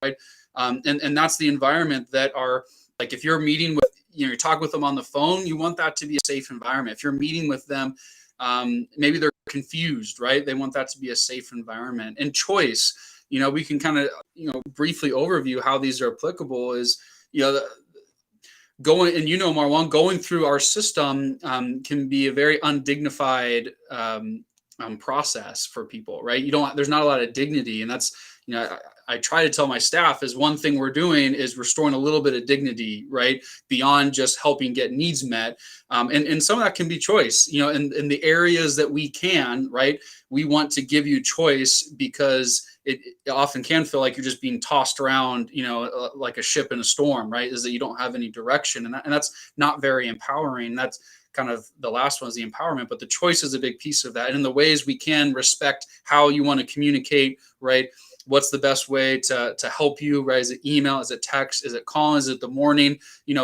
right? And that's the environment that are, like, if you're meeting with, you're talking with them on the phone, you want that to be a safe environment. If you're meeting with them, maybe they're confused, right? They want that to be a safe environment. And choice, we can kind of, briefly overview how these are applicable is, going, and Marwan, going through our system can be a very undignified process for people, right? There's not a lot of dignity, and that's, I try to tell my staff is one thing we're doing is restoring a little bit of dignity, right? Beyond just helping get needs met. And some of that can be choice, in the areas that we can, right? We want to give you choice, because it often can feel like you're just being tossed around, like a ship in a storm, right? Is that you don't have any direction. And that's not very empowering. That's kind of the last one, is the empowerment, but the choice is a big piece of that. And in the ways we can respect how you want to communicate, right? What's the best way to help you, right? Is it email? Is it text? Is it calling? Is it the morning?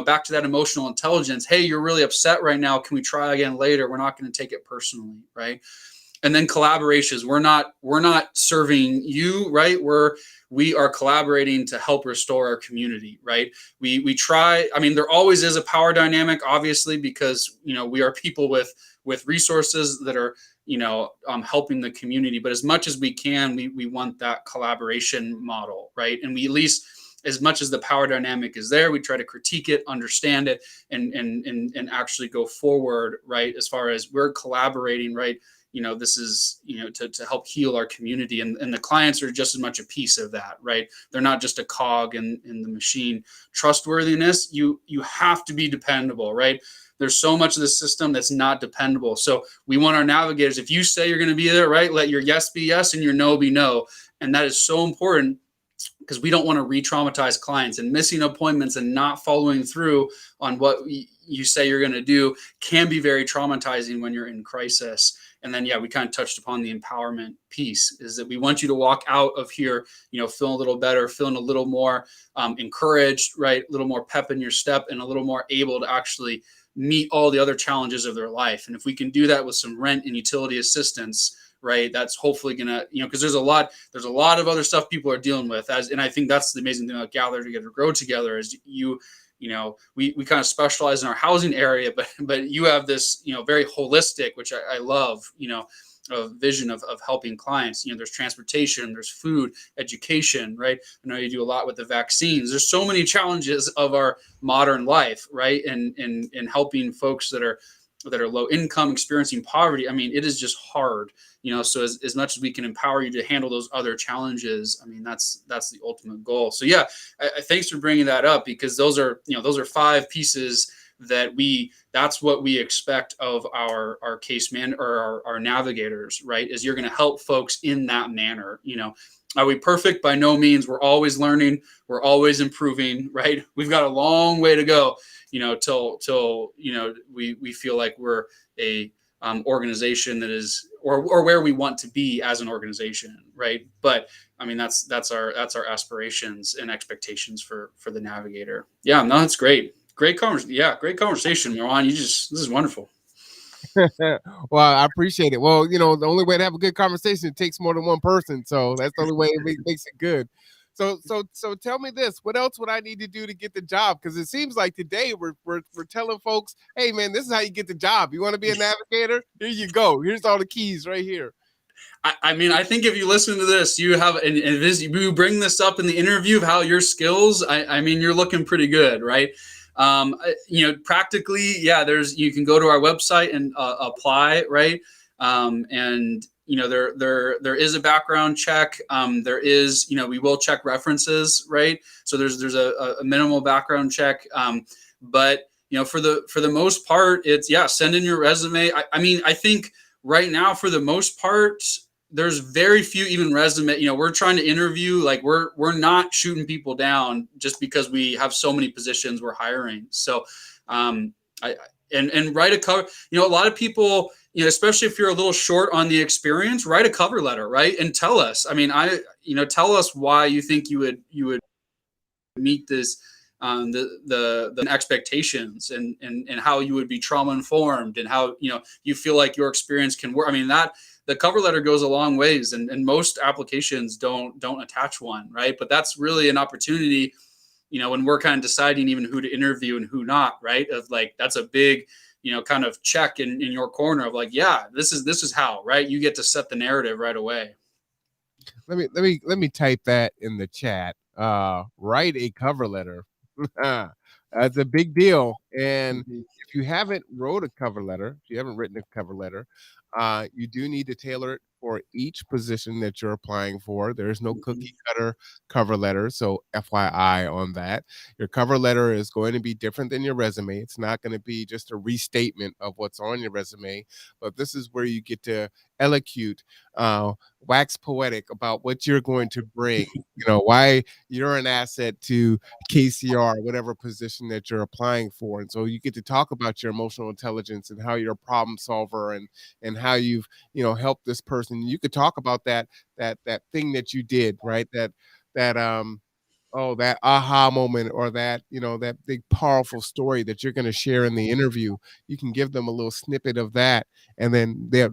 Back to that emotional intelligence. Hey, you're really upset right now. Can we try again later? We're not going to take it personally, right? And then collaborations. We're not serving you, right? We are collaborating to help restore our community, right? We try. I mean, there always is a power dynamic, obviously, because we are people with resources that are helping the community. But as much as we can, we want that collaboration model, right? And we, at least as much as the power dynamic is there, we try to critique it, understand it, and actually go forward, right? As far as we're collaborating, right? This is, to help heal our community, and the clients are just as much a piece of that, right? They're not just a cog in the machine. Trustworthiness, you have to be dependable, right? There's so much of the system that's not dependable. So we want our navigators, if you say you're going to be there, right, let your yes be yes and your no be no. And that is so important, because we don't want to re-traumatize clients, and missing appointments and not following through on what you say you're going to do can be very traumatizing when you're in crisis. And then, we kind of touched upon the empowerment piece, is that we want you to walk out of here, feeling a little better, feeling a little more encouraged, right? A little more pep in your step, and a little more able to actually meet all the other challenges of their life. And if we can do that with some rent and utility assistance, right, that's hopefully gonna, because there's a lot of other stuff people are dealing with, and I think that's the amazing thing about Gather Together, Grow Together, is we kind of specialize in our housing area, but you have this, very holistic, which I love, a vision of helping clients. There's transportation, there's food, education, right? I know you do a lot with the vaccines. There's so many challenges of our modern life, right? And helping folks that are low income, experiencing poverty. I mean, it is just hard, so as much as we can empower you to handle those other challenges, I mean, that's the ultimate goal. So thanks for bringing that up, because those are 5 pieces that's what we expect of our case man, or our navigators, right? Is you're going to help folks in that manner. Are we perfect? By no means. We're always learning. We're always improving, right? We've got a long way to go, till we feel like we're a organization that is, or where we want to be as an organization, right? But I mean, that's our aspirations and expectations for the navigator. Yeah, no, that's great. Great conversation, Marwan. This is wonderful. Well, I appreciate it. Well, the only way to have a good conversation, it takes more than one person. So that's the only way it makes it good. So tell me this. What else would I need to do to get the job? Because it seems like today we're telling folks, hey man, this is how you get the job. You want to be a navigator? Here you go. Here's all the keys right here. I mean, I think if you listen to this, you have, and you bring this up in the interview of how your skills, I mean, you're looking pretty good, right? Practically, yeah, you can go to our website and apply, right? And there is a background check. There is, we will check references, right? So there's a minimal background check. But for the most part, it's, yeah, send in your resume. I mean, I think right now, for the most part, there's very few even resume. We're trying to interview, like we're not shooting people down just because we have so many positions we're hiring. So and write a cover. A lot of people, especially if you're a little short on the experience, write a cover letter, right? And tell us. I mean, tell us why you think you would meet this, the expectations, and how you would be trauma informed, and how you feel like your experience can work. I mean, that the cover letter goes a long ways, and most applications don't attach one, right? But that's really an opportunity, when we're kind of deciding even who to interview and who not, right? Of like, that's a big, kind of check in your corner of like, yeah, this is how, right? You get to set the narrative right away. Let me type that in the chat. Write a cover letter. That's a big deal. And if you haven't wrote a cover letter, if you haven't written a cover letter, you do need to tailor it for each position that you're applying for. There's no cookie cutter cover letter. So FYI on that. Your cover letter is going to be different than your resume. It's not going to be just a restatement of what's on your resume, but this is where you get to elocute, wax poetic about what you're going to bring, why you're an asset to KCR, whatever position that you're applying for. And so you get to talk about your emotional intelligence and how you're a problem solver, and how you've, helped this person. You could talk about that thing that you did, right? That aha moment, or that, that big powerful story that you're going to share in the interview. You can give them a little snippet of that, and then they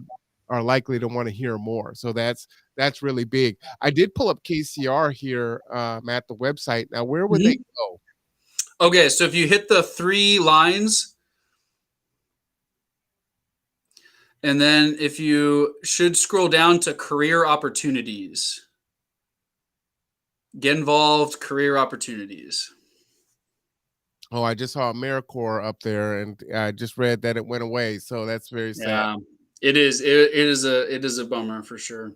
are likely to want to hear more. So that's really big. I did pull up KCR here, at the website. Now, where would they go? Okay, so if you hit the 3 lines, and then if you should scroll down to career opportunities, get involved, career opportunities. Oh, I just saw AmeriCorps up there, and I just read that it went away. So that's very sad. Yeah, it is. It is a bummer for sure.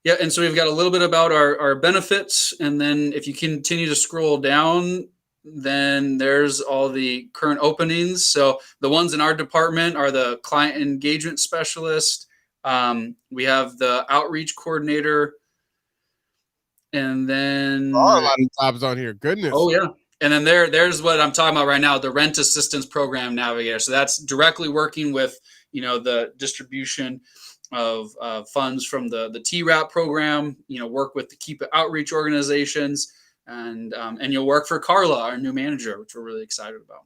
Yeah, and so we've got a little bit about our benefits, and then if you continue to scroll down, then there's all the current openings. So the ones in our department are the client engagement specialist. We have the outreach coordinator, and then There are a lot of jobs on here. Goodness. oh yeah, and then there's what I'm talking about right now, the rent assistance program navigator. So that's directly working with the distribution of funds from the TRAP program. Work with the Keep It outreach organizations, and you'll work for Carla, our new manager, which we're really excited about.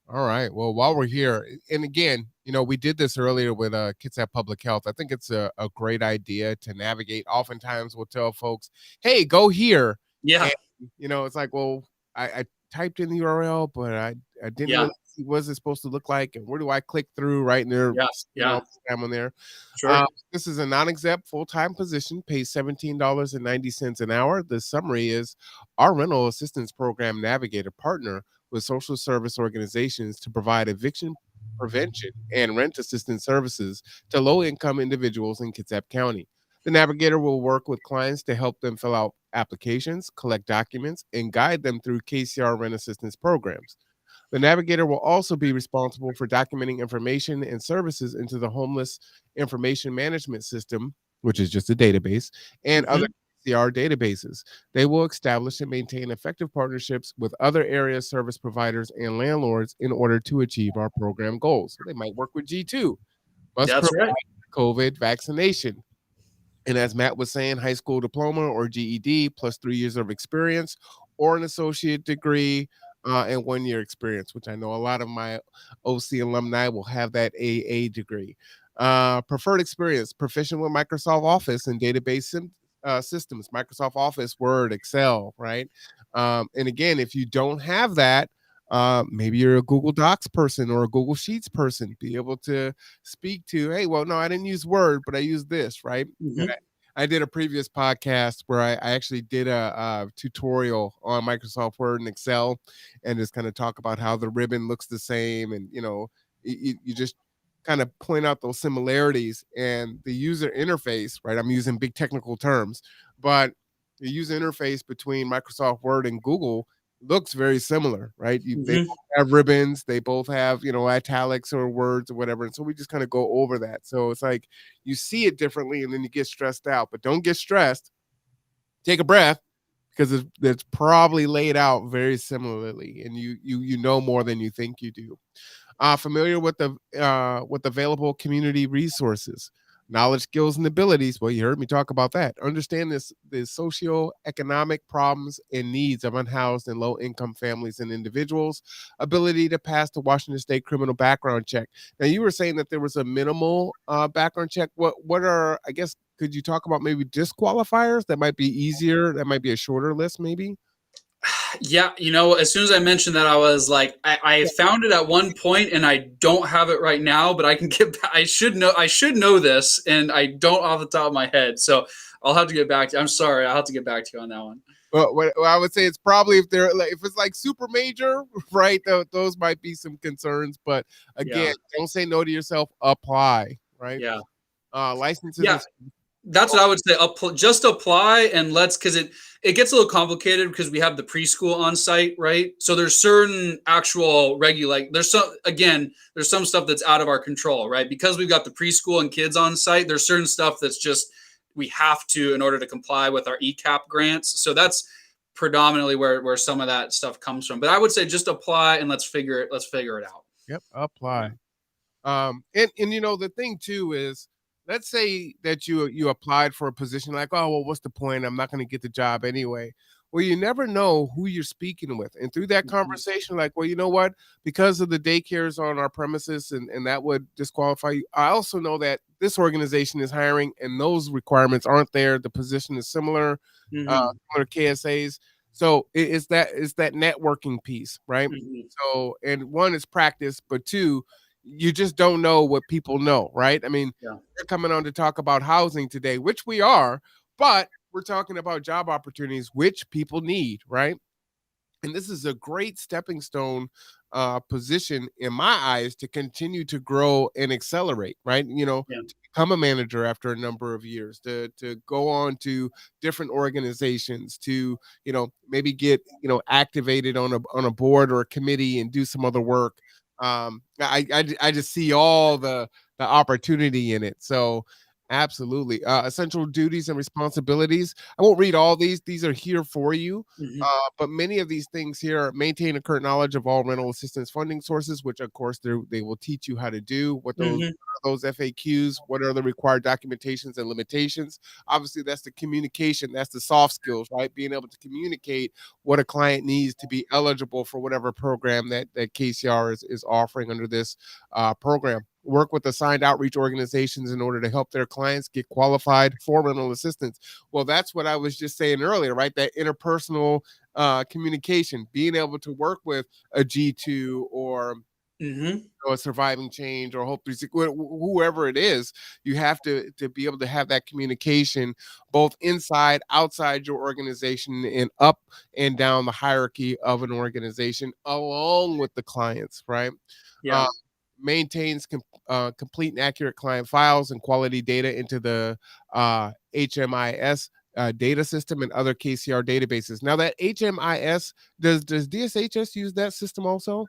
All right. Well, while we're here, and again, we did this earlier with Kitsap Public Health. I think it's a great idea to navigate. Oftentimes, we'll tell folks, "Hey, go here." Yeah. And, it's like, well, I typed in the URL, but I didn't Yeah. really see what it's supposed to look like, and where do I click through? Right, and there, Yeah. time on there. Sure. This is a non-exempt full-time position, pays $17.90 an hour. The summary is our rental assistance program navigator partner with social service organizations to provide eviction prevention and rent assistance services to low-income individuals in Kitsap County. The navigator will work with clients to help them fill out applications, collect documents, and guide them through KCR rent assistance programs. The navigator will also be responsible for documenting information and services into the Homeless Information Management System, which is just a database, and other KCR databases. They will establish and maintain effective partnerships with other area service providers and landlords in order to achieve our program goals. So they might work with G2. Must That's provide right. COVID vaccination. And as Matt was saying, high school diploma or GED plus 3 years of experience, or an associate degree and 1 year experience, which I know a lot of my OC alumni will have that AA degree. Preferred experience, proficient with Microsoft Office and database systems, Microsoft Office, Word, Excel, right? And again, if you don't have that, maybe you're a Google Docs person or a Google Sheets person, be able to speak to, hey, well, no, I didn't use Word, but I used this, right? Mm-hmm. I did a previous podcast where I actually did a tutorial on Microsoft Word and Excel, and just kind of talk about how the ribbon looks the same, and you just kind of point out those similarities and the user interface, right? I'm using big technical terms, but the user interface between Microsoft Word and Google looks very similar, right? They Mm-hmm. both have ribbons, they both have italics or words or whatever, and so we just kind of go over that. So it's like you see it differently, and then you get stressed out. But don't get stressed. Take a breath, because it's probably laid out very similarly, and you know more than you think you do. Familiar with available community resources, knowledge, skills, and abilities. Well, you heard me talk about that. Understand the socio-economic problems and needs of unhoused and low-income families and individuals. Ability to pass the Washington State criminal background check. Now, you were saying that there was a minimal background check. What are, I guess, could you talk about maybe disqualifiers that might be easier? That might be a shorter list, maybe. Yeah, as soon as I mentioned that, I was like, I found it at one point, and I don't have it right now, but I can get. I should know. I should know this, and I don't off the top of my head. So I'll have to get back to you. I'm sorry. I'll have to get back to you on that one. Well, I would say it's probably if it's like super major, right? Those might be some concerns, but Yeah. again, don't say no to yourself. Apply, right? Yeah. Licenses Yeah. and That's what I would say. Just apply, and because it gets a little complicated because we have the preschool on site, right? So there's certain actual regulate. There's some stuff that's out of our control, right? Because we've got the preschool and kids on site. There's certain stuff that's just we have to in order to comply with our ECAP grants. So that's predominantly where some of that stuff comes from. But I would say just apply and let's figure it out. yep, Yeah. apply. And the thing too is, let's say that you applied for a position, like, oh well, what's the point? I'm not going to get the job anyway. Well, you never know who you're speaking with, and through that Mhm. conversation, like, well, you know what? Because of the daycares on our premises, and that would disqualify you. I also know that this organization is hiring, and those requirements aren't there. The position is similar, Mhm. similar KSAs. So it's that networking piece, right? Mhm. So, and one is practice, but two, you just don't know what people know, right? I mean, Yeah. we're coming on to talk about housing today, which we are, but we're talking about job opportunities, which people need, right? And this is a great stepping stone position in my eyes to continue to grow and accelerate, right? Yeah. To become a manager after a number of years, to go on to different organizations, to maybe get activated on a board or a committee and do some other work. I just see all the opportunity in it. So absolutely. Essential duties and responsibilities. I won't read all these. These are here for you. Mhm. But many of these things here: maintain a current knowledge of all rental assistance funding sources, which of course they will teach you how to do. Mhm. Those FAQs, what are the required documentations and limitations? Obviously, that's the communication, that's the soft skills, right? Being able to communicate what a client needs to be eligible for whatever program that KCR is offering under this program. Work with assigned outreach organizations in order to help their clients get qualified for rental assistance. Well, that's what I was just saying earlier, right? That interpersonal communication, being able to work with a G2 or Mhm. a Surviving Change or Hope 360, whoever it is. You have to be able to have that communication both inside, outside your organization, and up and down the hierarchy of an organization, along with the clients, right? Uh, Yeah. maintains complete and accurate client files and quality data into the HMIS data system and other KCR databases. Now, that HMIS, does DSHS use that system also?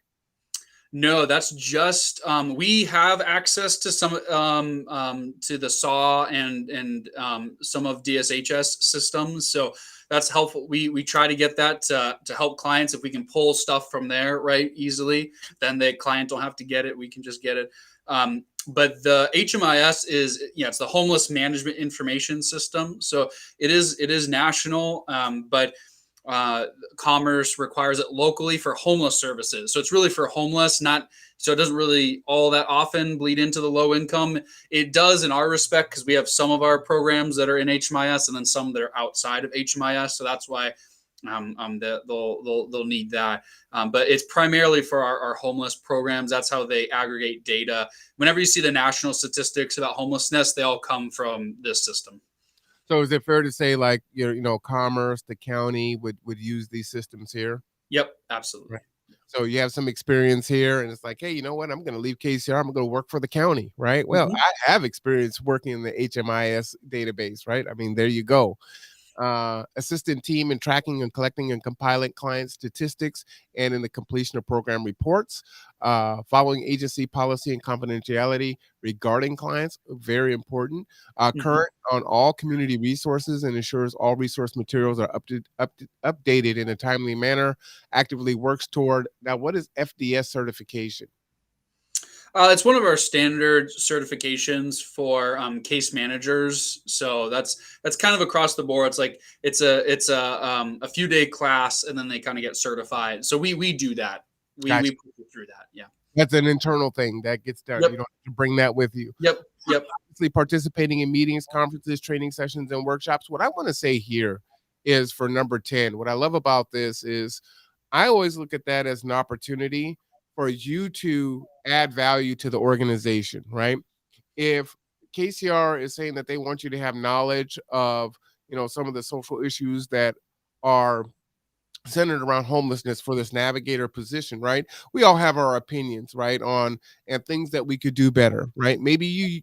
No, that's just we have access to some to the SAW and some of DSHS systems, so that's helpful. We try to get that to help clients if we can pull stuff from there right easily. Then the client don't have to get it; we can just get it. But the HMIS is it's the Homeless Management Information System, so it is national, but uh, Commerce requires it locally for homeless services. So it's really for homeless, not so it doesn't really all that often bleed into the low income. It does in our respect because we have some of our programs that are in HMIS and then some that are outside of HMIS. So that's why they'll need that. But it's primarily for our homeless programs. That's how they aggregate data. Whenever you see the national statistics about homelessness, they all come from this system. So is it fair to say like Commerce, the county would use these systems here? Yep, absolutely. Right. So you have some experience here, and it's like, hey, you know what? I'm going to leave KCR. I'm going to work for the county, right? Well, Mm-hmm. I have experience working in the HMIS database, right? I mean, there you go. Assistant team in tracking and collecting and compiling client statistics and in the completion of program reports, following agency policy and confidentiality regarding clients, very important. Mm-hmm. Current on all community resources and ensures all resource materials are updated in a timely manner, actively works toward, now what is FDS certification? It's one of our standard certifications for case managers. So that's kind of across the board. It's like it's a few day class, and then they kind of get certified. So we do that. We Gotcha. put you through that. Yeah. That's an internal thing that gets done. Yep. You don't have to bring that with you. Yep. Yep. Participating in meetings, conferences, training sessions, and workshops. What I want to say here is for number 10, what I love about this is I always look at that as an opportunity for you to add value to the organization, right? If KCR is saying that they want you to have knowledge of, some of the social issues that are centered around homelessness for this navigator position, right? We all have our opinions, right, on and things that we could do better, right? Maybe you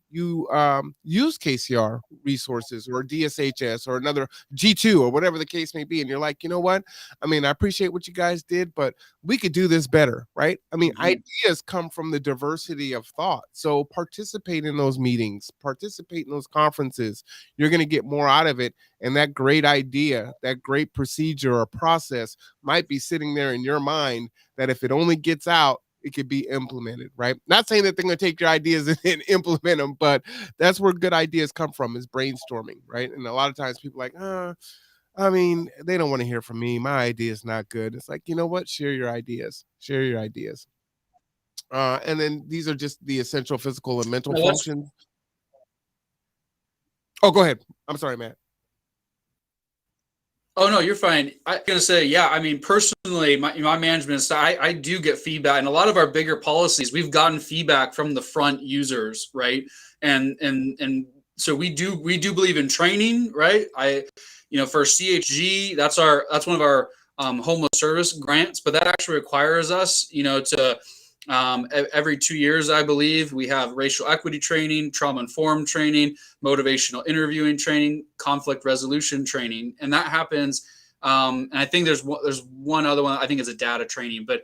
use KCR resources or DSHS or another G2 or whatever the case may be, and you're like, you know what? I mean, I appreciate what you guys did, but we could do this better, right? I mean, Mm-hmm. ideas come from the diversity of thought. So participate in those meetings, participate in those conferences. You're going to get more out of it. And that great idea, that great procedure or process might be sitting there in your mind that if it only gets out, it could be implemented, right? Not saying that they're going to take your ideas and implement them, but that's where good ideas come from, is brainstorming, right? And a lot of times people are like, I mean, they don't want to hear from me. My idea is not good. It's like, you know what? Share your ideas. Share your ideas. And then these are just the essential physical and mental No, that's functions. Oh, go ahead. I'm sorry, Matt. Oh no, you're fine. I'm gonna say, yeah. I mean, personally, my management style, I do get feedback, and a lot of our bigger policies, we've gotten feedback from the front users, right? And so we do believe in training, right? For CHG, that's one of our homeless service grants, but that actually requires us, to every 2 years, I believe, we have racial equity training, trauma informed training, motivational interviewing training, conflict resolution training, and that happens. And I think there's one other one. I think it's a data training, but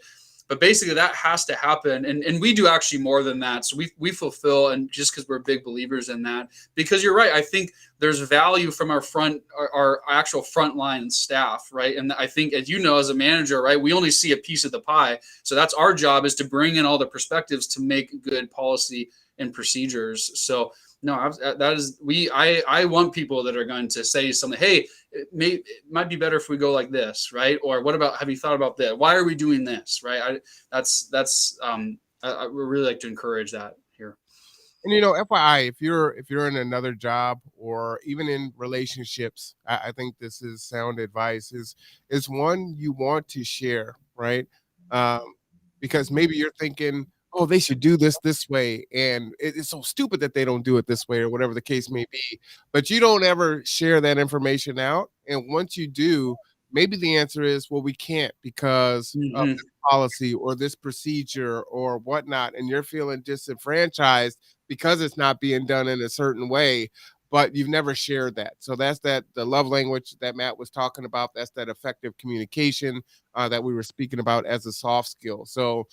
basically that has to happen, and we do actually more than that. So we fulfill, and just because we're big believers in that, because you're right. I think there's value from our actual frontline staff, right? And I think, as you know, as a manager, right, we only see a piece of the pie. So that's our job, is to bring in all the perspectives to make good policy and procedures. So no, that is I want people that are going to say something. Hey, it might be better if we go like this, right? Or what about, have you thought about that? Why are we doing this, right? I would really like to encourage that here. And FYI, if you're in another job or even in relationships, I think this is sound advice. Is one you want to share, right? Um, because maybe you're thinking, oh, they should do this way, and it's so stupid that they don't do it this way, or whatever the case may be. But you don't ever share that information out, and once you do, maybe the answer is, well, we can't because of Mm-hmm. this policy or this procedure or whatnot, and you're feeling disenfranchised because it's not being done in a certain way, but you've never shared that. So that's the love language that Matt was talking about. That's that effective communication that we were speaking about as a soft skill. So,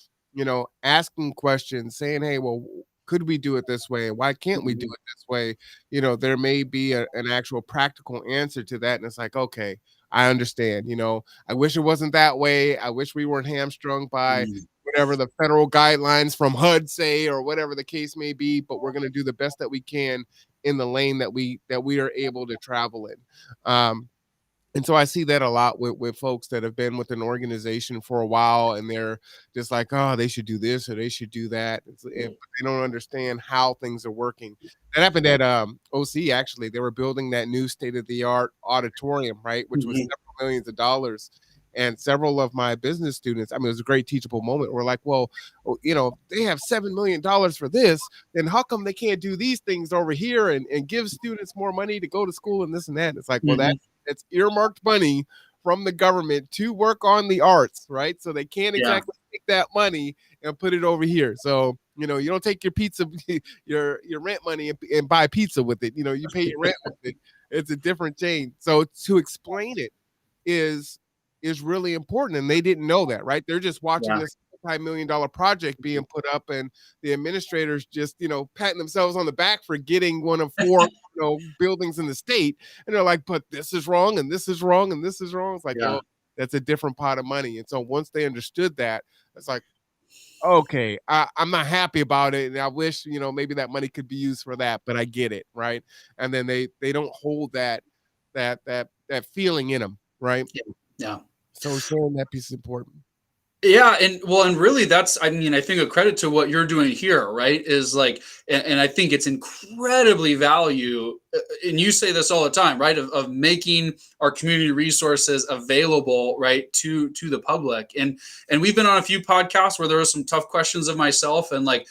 asking questions, saying, hey, well, could we do it this way? Why can't we do it this way? There may be an actual practical answer to that. And it's like, okay, I understand. I wish it wasn't that way. I wish we weren't hamstrung by Mm-hmm. whatever the federal guidelines from HUD say, or whatever the case may be, but we're going to do the best that we can in the lane that we are able to travel in. And so I see that a lot with folks that have been with an organization for a while, and they're just like, oh, they should do this or they should do that. But they don't understand how things are working. That happened at OC, actually. They were building that new state of the art auditorium, right, which was Mhm. several millions of dollars. And several of my business students, I mean, it was a great teachable moment. We're like, well, they have $7 million for this. Then how come they can't do these things over here and give students more money to go to school and this and that? And it's like, well, Mhm. it's earmarked money from the government to work on the arts, right? So they can't Yeah. exactly take that money and put it over here. So, you don't take your pizza, your rent money and buy pizza with it. You pay your rent with it. It's a different chain. So to explain it is is really important, and they didn't know that, right? They're just watching Yeah. this multi-million-dollar project being put up, and the administrators just patting themselves on the back for getting one of four buildings in the state, and they're like, but this is wrong and this is wrong and this is wrong. It's like, Yeah. well, that's a different pot of money. And so once they understood that, it's like, okay, I'm not happy about it, and I wish maybe that money could be used for that, but I get it, right? And then they don't hold that feeling in them, right? Yeah. Yeah. So sharing that piece is important. Yeah, and well, and really, that's I mean, I think a credit to what you're doing here, right? Is like, and I think it's incredibly value, and you say this all the time, right? Of making our community resources available, right, to the public, and we've been on a few podcasts where there were some tough questions of myself, and like,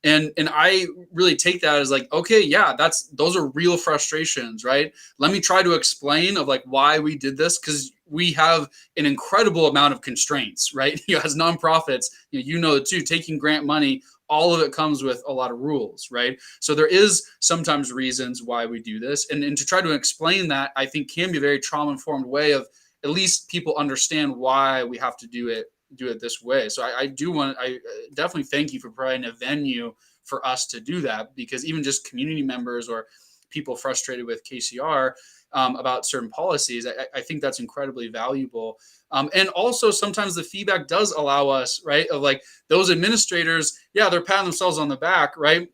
and I really take that as like, okay, yeah, those are real frustrations, right? Let me try to explain of like why we did this, because we have an incredible amount of constraints, right? As nonprofits, it too, taking grant money, all of it comes with a lot of rules, right? So there is sometimes reasons why we do this, and to try to explain that, I think can be a very trauma informed way of at least people understand why we have to do it this way. So I definitely thank you for providing a venue for us to do that, because even just community members or people frustrated with KCR about certain policies, I think that's incredibly valuable. And also sometimes the feedback does allow us, right, of like those administrators, yeah, they're patting themselves on the back, right?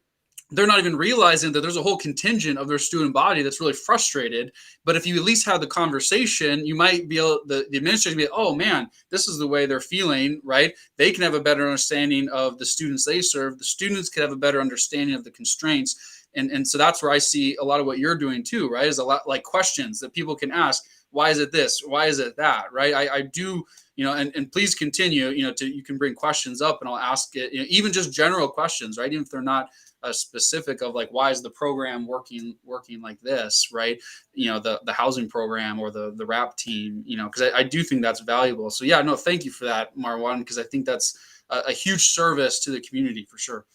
They're not even realizing that there's a whole contingent of their student body that's really frustrated. But if you at least have the conversation, you might be able, the administration be, oh man, this is the way they're feeling, right? They can have a better understanding of the students they serve. The students can have a better understanding of the constraints. And so that's where I see a lot of what you're doing too, right? Is a lot like questions that people can ask. Why is it this? Why is it that? Right? I do, and please continue, you can bring questions up and I'll ask it, even just general questions, right? Even if they're not a specific of like, why is the program working like this, right? The housing program or the rap team, because I do think that's valuable. So yeah, no, thank you for that, Marwan, because I think that's a huge service to the community for sure.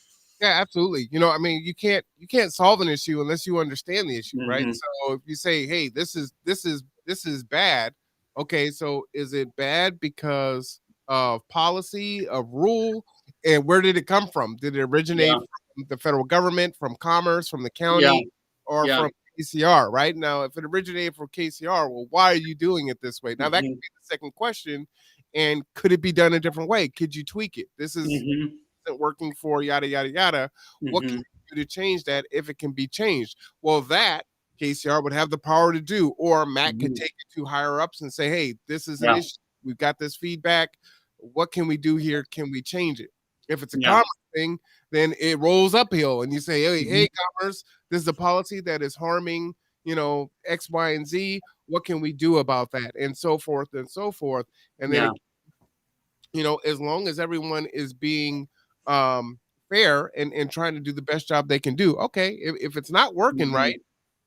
Yeah, absolutely. I mean, you can't solve an issue unless you understand the issue, right? Mm-hmm. So if you say, "Hey, this is bad," okay, so is it bad because of policy, of rule, and where did it come from? Did it Yeah. originate from the federal government, from Commerce, from the Yeah. county, or Yeah. from KCR? Right now, if it originated from KCR, well, why are you doing it this way? Now that Mm-hmm. could be the second question. And could it be done a different way? Could you tweak it? This is Mm-hmm. isn't working for yada yada yada. What can Mm-hmm. you do to change that if it can be changed? Well, that KCR would have the power to do, or Matt could Mm-hmm. take it to higher ups and say, "Hey, this is an Yeah. issue. We've got this feedback. What can we do here? Can we change it?" If it's a Yeah. commerce thing, then it rolls uphill, and you say, "Hey, Mm-hmm. hey, commerce, this is a policy that is harming, X, Y, and Z. What can we do about that?" And so forth and so forth. And then Yeah. as long as everyone is being um fair and trying to do the best job they can do. Okay, if it's not working Mm-hmm. right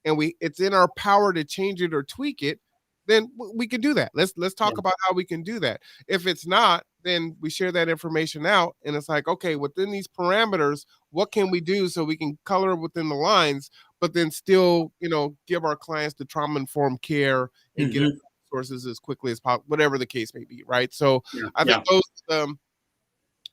and it's in our power to change it or tweak it, then we can do that. Let's Yeah. talk about how we can do that. If it's not, then we share that information out, and it's like, okay, within these parameters, what can we do so we can color within the lines, but then still, give our clients the trauma informed care and get Mm-hmm. resources as quickly as possible, whatever the case may be, right? So Yeah. I think Yeah.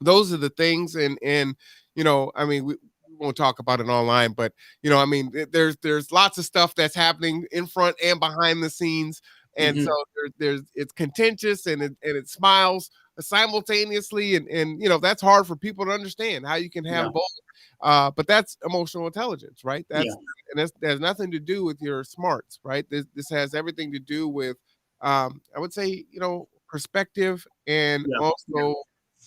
those are the things, and I mean, we won't talk about it online, but I mean, there's lots of stuff that's happening in front and behind the scenes, and so Mm-hmm. there's it's contentious and it smiles simultaneously, and that's hard for people to understand how you can Yeah. have both. But that's emotional intelligence, right? Yeah. That's nothing to do with your smarts, right? This has everything to do with I would say, perspective, and Yeah. Yeah. also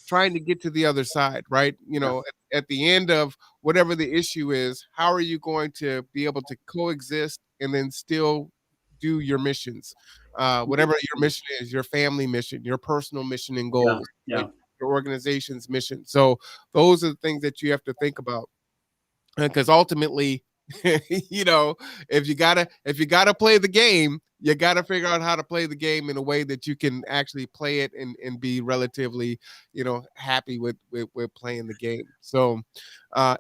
trying to get to the other side, right? Yeah. At the end of whatever the issue is, how are you going to be able to coexist and then still do your missions? Whatever your mission is, your family mission, your personal mission and Yeah. goals, right? Yeah. Your organization's mission. So those are the things that you have to think about, because ultimately, you know, if you gotta play the game, you gotta figure out how to play the game in a way that you can actually play it and be relatively, happy with playing the game. So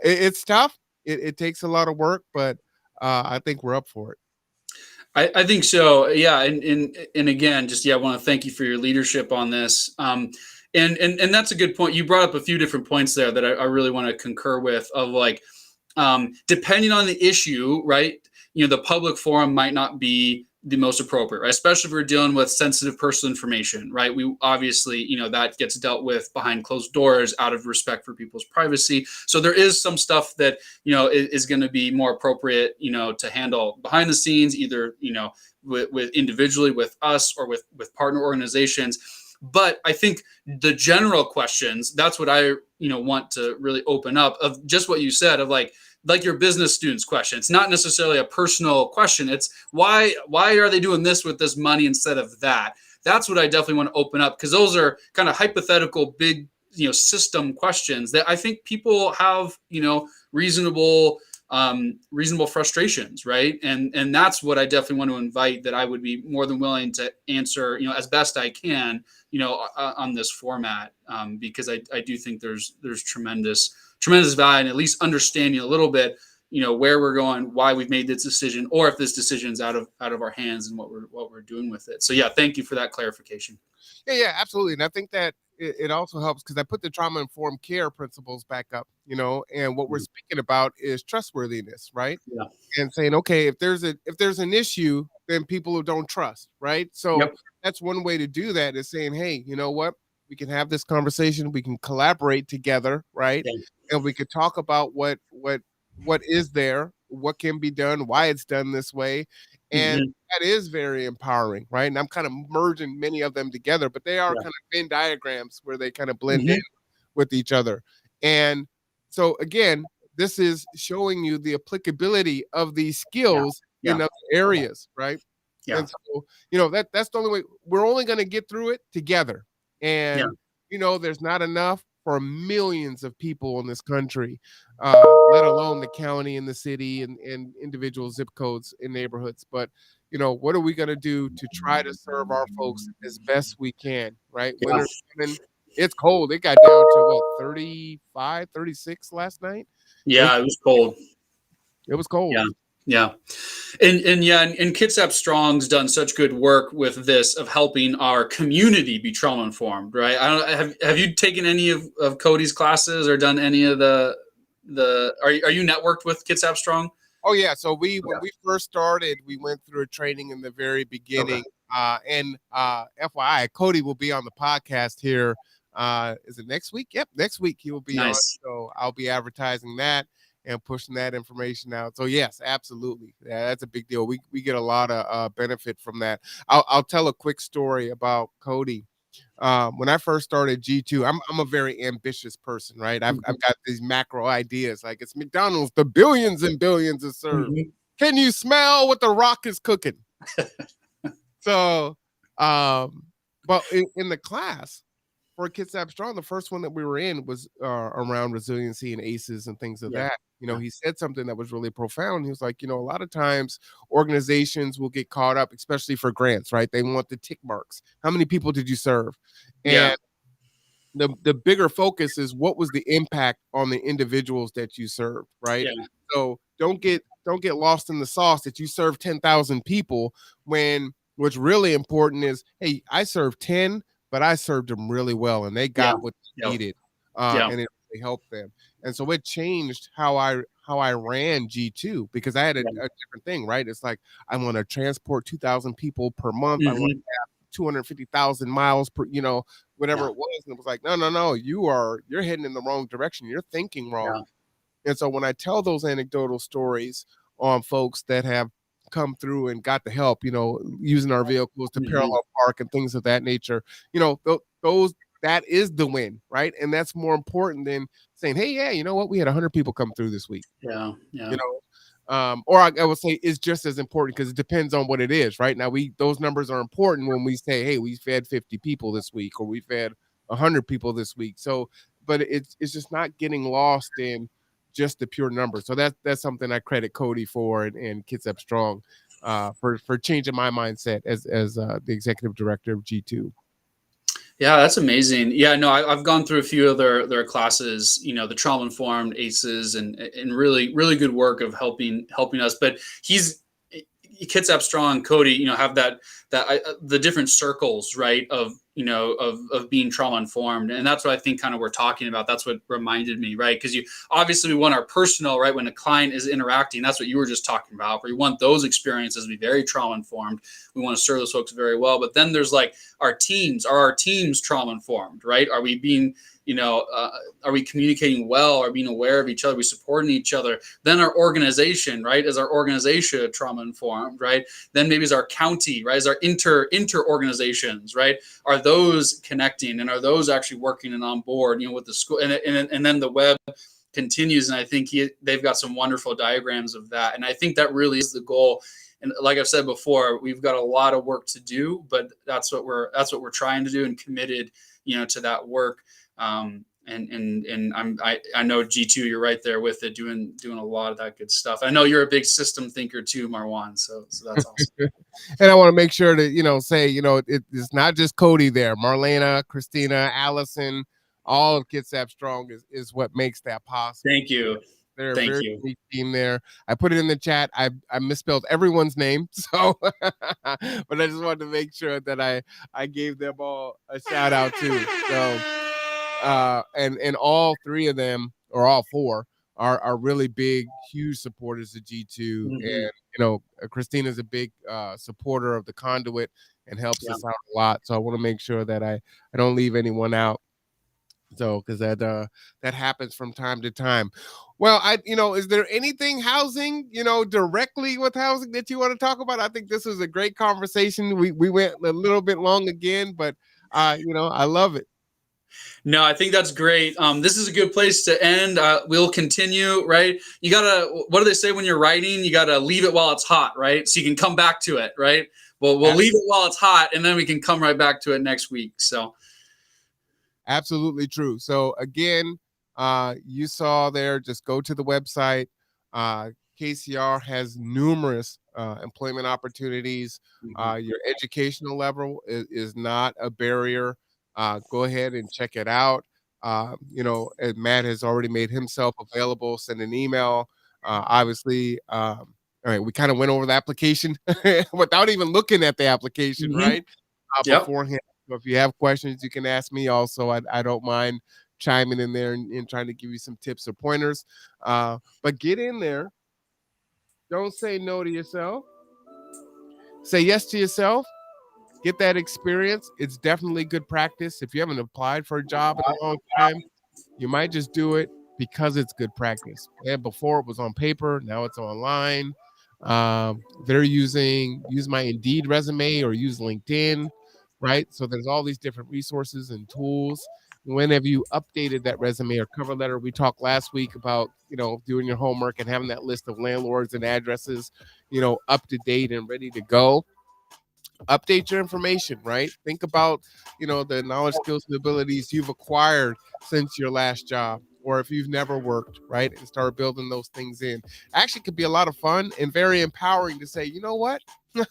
it's tough. It takes a lot of work, but I think we're up for it. I think so. Yeah, and again, just I want to thank you for your leadership on this. And that's a good point. You brought up a few different points there that I really want to concur with. Of like, depending on the issue, right? The public forum might not be the most appropriate, right? Especially if we're dealing with sensitive personal information, right? We obviously, that gets dealt with behind closed doors out of respect for people's privacy. So there is some stuff that, is going to be more appropriate, to handle behind the scenes, either, with individually with us or with partner organizations. But I think the general questions, that's what I, want to really open up, of just what you said, of like your business students question. It's not necessarily a personal question. It's why are they doing this with this money instead of that? That's what I definitely want to open up, because those are kind of hypothetical, big, system questions that I think people have, reasonable reasonable frustrations, right? And that's what I definitely want to invite, that I would be more than willing to answer, as best I can, on this format, because I do think there's tremendous value in at least understanding a little bit, where we're going, why we've made this decision, or if this decision is out of our hands and what we're doing with it. So yeah, thank you for that clarification. Yeah, absolutely. And I think that it also helps because I put the trauma informed care principles back up, and what we're speaking about is trustworthiness, right? Yeah. And saying, okay, if there's an issue, then people who don't trust, right? So Yep. that's one way to do that, is saying, hey, you know what? We can have this conversation, we can collaborate together, right? Yeah. And we could talk about what is there, what can be done, why it's done this way. And Hmm. that is very empowering, right? And I'm kind of merging many of them together, but they are Yeah. kind of Venn diagrams where they kind of blend in Hmm. with each other. And so again, this is showing you the applicability of these Yeah. skills Yeah. in other areas, right? Yeah. And so, that's the only way we're only going to get through it together. Yeah. And there's not enough for millions of people in this country, let alone the county and the city and individual zip codes in neighborhoods. But what are we going to do to try to serve our folks as best we can, right? Yeah. Winter's coming. It's cold. It got down to what, 35, 36 last night. It's Yeah. It was cold. it was cold. Yeah. Yeah. And yeah, and Kitsap Strong's done such good work with this, of helping our community be trauma informed, right? I don't have you taken any of Cody's classes, or done any of are you networked with Kitsap Strong? Oh yeah. So when Okay. we first started, we went through a training in the very Okay. beginning. And FYI, Cody will be on the podcast here. Is it next week? Yep, next week he will be on. Nice. So I'll be advertising that and pushing that information out. So yes, absolutely. Yeah, that's a big deal. We get a lot of benefit from that. I'll tell a quick story about Cody. When I first started G2, I'm a very ambitious person, right? I've Mhm. got these macro ideas, like it's McDonald's, the billions and billions is served. Mhm. Can you smell what the rock is cooking? So, but in the class for Kitsap Strong, the first one that we were in was around resiliency and ACEs and things of Yeah. that. Yeah. He said something that was really profound. He was like, a lot of times organizations will get caught up, especially for grants, right? They want the tick marks. How many people did you serve? Yeah. And the bigger focus is what was the impact on the individuals that you served, right? Yeah. So don't get lost in the sauce that you serve 10,000 people, when what's really important is, hey, I served 10, but I served them really well and they Yeah. got what they Yeah. needed. Yeah. And it really helped them. And so it changed how I ran G2, because I had a Yeah. different thing, right? It's like, I want to transport 2,000 people per month. I want Mhm. 250,000 miles per, whatever Yeah. it was. And it was like, no, no, no, you're heading in the wrong direction. You're thinking wrong. Yeah. And so when I tell those anecdotal stories on folks that have come through and got the help, using our vehicles to Mhm. parallel park and things of that nature, those that is the win, right? And that's more important than saying, hey, yeah, you know what? We had 100 people come through this week, Yeah, you yeah. know. Or I would say it's just as important because it depends on what it is, right? Now those numbers are important when we say, hey, we fed 50 people this week, or we fed 100 people this week. So, but it's just not getting lost in just the pure number. So that's something I credit Cody for, and Kitsap Strong for changing my mindset as the executive director of G2. Yeah, that's amazing. Yeah, no, I've gone through a few of their classes. The trauma informed ACEs, and really really good work of helping us. But Kitsap Strong, Cody, have that the different circles, right, of being trauma informed, and that's what I think kind of we're talking about. That's what reminded me, right, because you obviously we want our personal, right, when a client is interacting. That's what you were just talking about. We want those experiences to be very trauma informed. We want to serve those folks very well. But then there's like our teams. Are our teams trauma informed, right? Are we being are we communicating well? Are we being aware of each other? Are we supporting each other? Then our organization, right? Is our organization trauma informed, right? Then maybe is our county, right? Is our inter organizations, right? Are those connecting, and are those actually working and on board, with the school? And then the web continues, and I think they've got some wonderful diagrams of that, and I think that really is the goal. And like I've said before, we've got a lot of work to do, but that's what we're trying to do, and committed, to that work. And I know G2, you're right there with it, doing a lot of that good stuff. I know you're a big system thinker too, Marwan. So that's awesome. And I want to make sure to, say, it's not just Cody there. Marlena, Christina, Allison, all of Kitsap Strong is what makes that possible. Thank you. They're a Thank very you. unique team there. I put it in the chat. I misspelled everyone's name, so but I just wanted to make sure that I gave them all a shout out too. So and all three of them, or all four, are really big, huge supporters of G2. Mm-hmm. And Christina's a big supporter of the Conduit and helps Yeah. us out a lot. So I want to make sure that I don't leave anyone out. So because that happens from time to time. Well, is there anything housing, directly with housing that you want to talk about? I think this was a great conversation. We went a little bit long again, but I love it. No, I think that's great. This is a good place to end. We'll continue, right? You gotta, what do they say when you're writing? You gotta leave it while it's hot, right? So you can come back to it, right? Well, we'll leave it while it's hot, and then we can come right back to it next week. So Absolutely true. So again, you saw there, just go to the website. KCR has numerous employment opportunities. Your educational level is not a barrier. Go ahead and check it out. And Matt has already made himself available. Send an email. Obviously, all right, we kind of went over the application without even looking at the application, mm-hmm. right? Yep. Beforehand. So if you have questions, you can ask me also. I don't mind chiming in there and trying to give you some tips or pointers. But get in there. Don't say no to yourself. Say yes to yourself. Get that experience. It's definitely good practice. If you haven't applied for a job in a long time, you might just do it because it's good practice. And before it was on paper, now it's online. They're use my Indeed resume or use LinkedIn, right? So there's all these different resources and tools. When have you updated that resume or cover letter? We talked last week about, doing your homework and having that list of landlords and addresses, up to date and ready to go. Update your information, right? Think about, the knowledge, skills, and abilities you've acquired since your last job, or if you've never worked, right? And start building those things in. Actually could be a lot of fun and very empowering to say, you know what?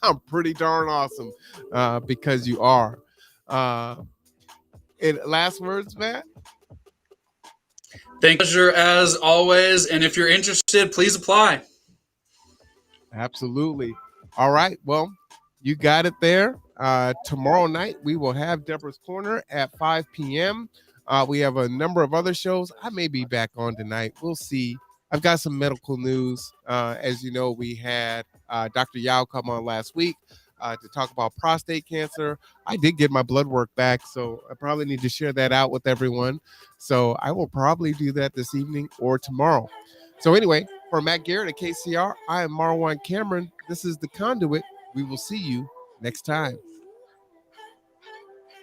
I'm pretty darn awesome, because you are. And last words, Matt? Thank you, as always. And if you're interested, please apply. Absolutely. All right. Well, you got it there. Tomorrow night, we will have Deborah's Corner at 5 p.m. We have a number of other shows. I may be back on tonight. We'll see. I've got some medical news. As you know, we had Dr. Yao come on last week to talk about prostate cancer. I did get my blood work back, so I probably need to share that out with everyone. So I will probably do that this evening or tomorrow. So anyway, For Matt Garrett at KCR, I am Marwan Cameron. This is The Conduit. We will see you next time.